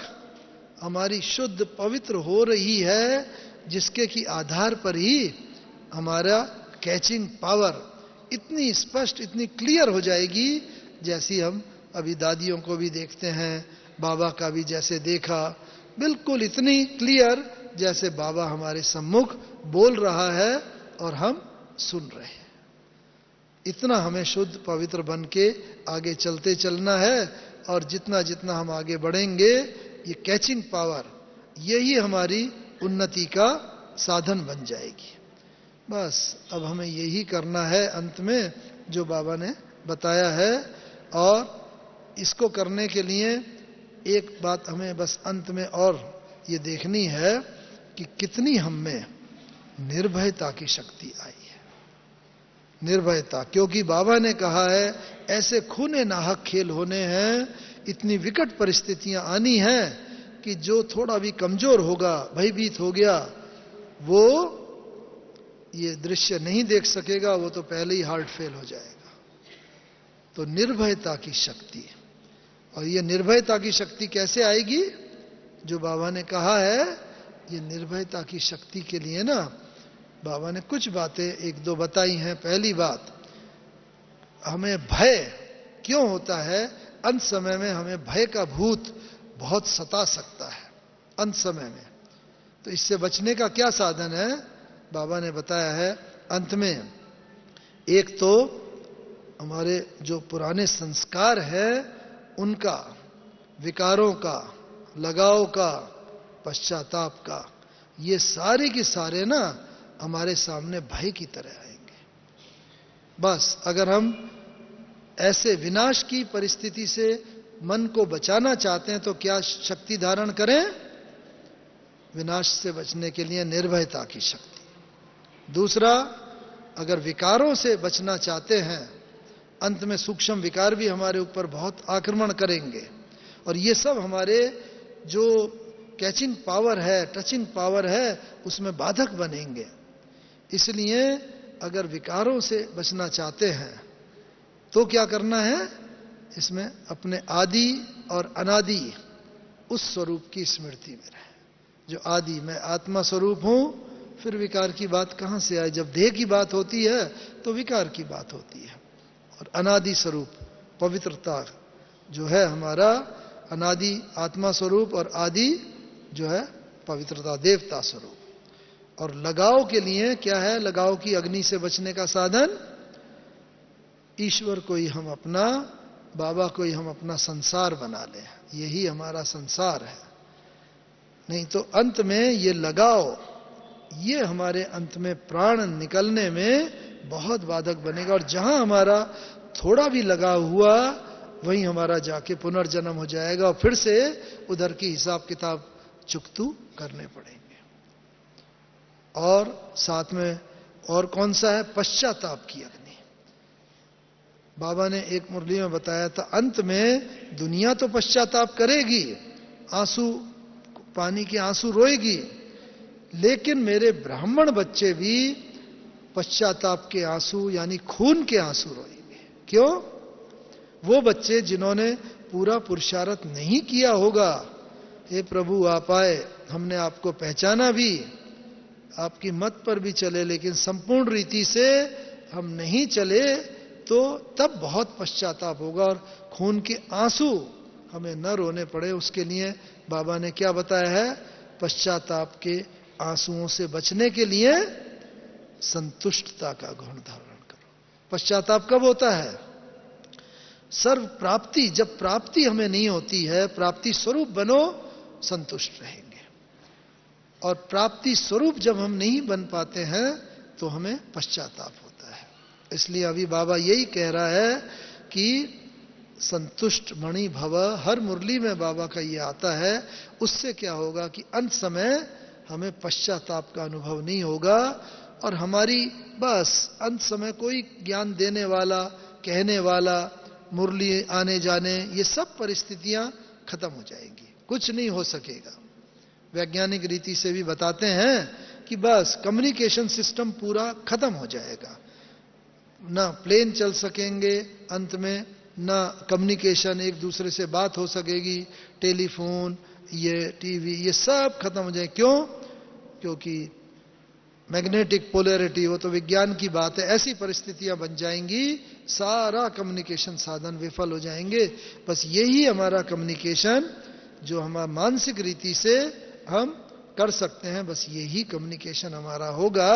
हमारी शुद्ध पवित्र हो रही है, जिसके की आधार पर ही हमारा कैचिंग पावर इतनी स्पष्ट, इतनी क्लियर हो जाएगी, जैसी हम अभी दादियों को भी देखते हैं, बाबा का भी जैसे देखा, बिल्कुल इतनी क्लियर जैसे बाबा हमारे सम्मुख बोल रहा है और हम सुन रहे हैं। इतना हमें शुद्ध पवित्र बन के आगे चलते चलना है, और जितना जितना हम आगे बढ़ेंगे, ये कैचिंग पावर यही हमारी उन्नति का साधन बन जाएगी। बस अब हमें यही करना है अंत में जो बाबा ने बताया है, और इसको करने के लिए एक बात हमें बस अंत में और ये देखनी है कि कितनी हम में निर्भयता की शक्ति आई है। निर्भयता, क्योंकि बाबा ने कहा है ऐसे खूने नाहक खेल होने हैं, इतनी विकट परिस्थितियां आनी हैं कि जो थोड़ा भी कमजोर होगा, भयभीत हो गया, वो ये दृश्य नहीं देख सकेगा, वो तो पहले ही हार्ट फेल हो जाएगा। तो निर्भयता की शक्ति, और ये निर्भयता की शक्ति कैसे आएगी? जो बाबा ने कहा है, ये निर्भयता की शक्ति के लिए ना बाबा ने कुछ बातें एक दो बताई हैं। पहली बात, हमें भय क्यों होता है? अंत समय में हमें भय का भूत बहुत सता सकता है अंत समय में। तो इससे बचने का क्या साधन है? बाबा ने बताया है अंत में, एक तो हमारे जो पुराने संस्कार है उनका, विकारों का, लगाव का, पश्चाताप का, ये सारे के सारे ना हमारे सामने भय की तरह आएंगे। बस अगर हम ऐसे विनाश की परिस्थिति से मन को बचाना चाहते हैं तो क्या शक्ति धारण करें? विनाश से बचने के लिए निर्भयता की शक्ति। दूसरा, अगर विकारों से बचना चाहते हैं, अंत में सूक्ष्म विकार भी हमारे ऊपर बहुत आक्रमण करेंगे, और ये सब हमारे जो कैचिंग पावर है, टचिंग पावर है, उसमें बाधक बनेंगे। इसलिए अगर विकारों से बचना चाहते हैं तो क्या करना है? इसमें अपने आदि और अनादि उस स्वरूप की स्मृति में रहे। जो आदि, मैं आत्मा स्वरूप हूं, फिर विकार की बात कहां से आई? जब देह की बात होती है तो विकार की बात होती है। और अनादि स्वरूप पवित्रता जो है हमारा, अनादि आत्मा स्वरूप और आदि जो है पवित्रता देवता स्वरूप। और लगाव के लिए क्या है? लगाव की अग्नि से बचने का साधन, ईश्वर को ही हम अपना, बाबा को ही हम अपना संसार बना लें। यही हमारा संसार है। नहीं तो अंत में ये लगाव, ये हमारे अंत में प्राण निकलने में बहुत बाधक बनेगा। और जहां हमारा थोड़ा भी लगाव हुआ, वहीं हमारा जाके पुनर्जन्म हो जाएगा, और फिर से उधर की हिसाब किताब चुकतू करने पड़ेंगे। और साथ में और कौन सा है? पश्चाताप की अग्नि। बाबा ने एक मुरली में बताया था, अंत में दुनिया तो पश्चाताप करेगी, आंसू, पानी के आंसू रोएगी, लेकिन मेरे ब्राह्मण बच्चे भी पश्चाताप के आंसू यानी खून के आंसू रोएंगे। क्यों? वो बच्चे जिन्होंने पूरा पुरुषार्थ नहीं किया होगा, हे प्रभु आप आए, हमने आपको पहचाना भी, आपकी मत पर भी चले, लेकिन संपूर्ण रीति से हम नहीं चले, तो तब बहुत पश्चाताप होगा और खून के आंसू हमें न रोने पड़े। उसके लिए बाबा ने क्या बताया है? पश्चाताप के आंसुओं से बचने के लिए संतुष्टता का गुण धारण करो। पश्चाताप कब होता है? सर्व प्राप्ति, जब प्राप्ति हमें नहीं होती है, प्राप्ति स्वरूप बनो, संतुष्ट रहेंगे। और प्राप्ति स्वरूप जब हम नहीं बन पाते हैं तो हमें पश्चाताप होता है। इसलिए अभी बाबा यही कह रहा है कि संतुष्ट मणि भव, हर मुरली में बाबा का ये आता है। उससे क्या होगा कि अंत समय हमें पश्चाताप का अनुभव नहीं होगा, और हमारी बस अंत समय कोई ज्ञान देने वाला, कहने वाला, मुरली आने जाने, ये सब परिस्थितियां खत्म हो जाएंगी, कुछ नहीं हो सकेगा। वैज्ञानिक रीति से भी बताते हैं कि बस कम्युनिकेशन सिस्टम पूरा खत्म हो जाएगा, ना प्लेन चल सकेंगे अंत में, ना कम्युनिकेशन, एक दूसरे से बात हो सकेगी, टेलीफोन, ये टीवी, ये सब खत्म हो जाए। क्यों? क्योंकि मैग्नेटिक पोलैरिटी, वो तो विज्ञान की बात है, ऐसी परिस्थितियां बन जाएंगी, सारा कम्युनिकेशन साधन विफल हो जाएंगे। बस यही हमारा कम्युनिकेशन जो हमारा मानसिक रीति से हम कर सकते हैं, बस यही कम्युनिकेशन हमारा होगा।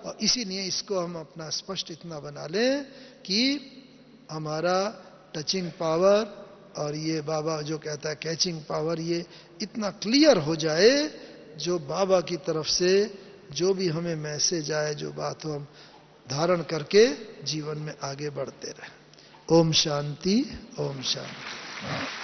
और इसीलिए इसको हम अपना स्पष्ट इतना बना लें कि हमारा टचिंग पावर और ये बाबा जो कहता है कैचिंग पावर, ये इतना क्लियर हो जाए, जो बाबा की तरफ से जो भी हमें मैसेज आए, जो बात हो, हम धारण करके जीवन में आगे बढ़ते रहें। ओम शांति, ओम शांति।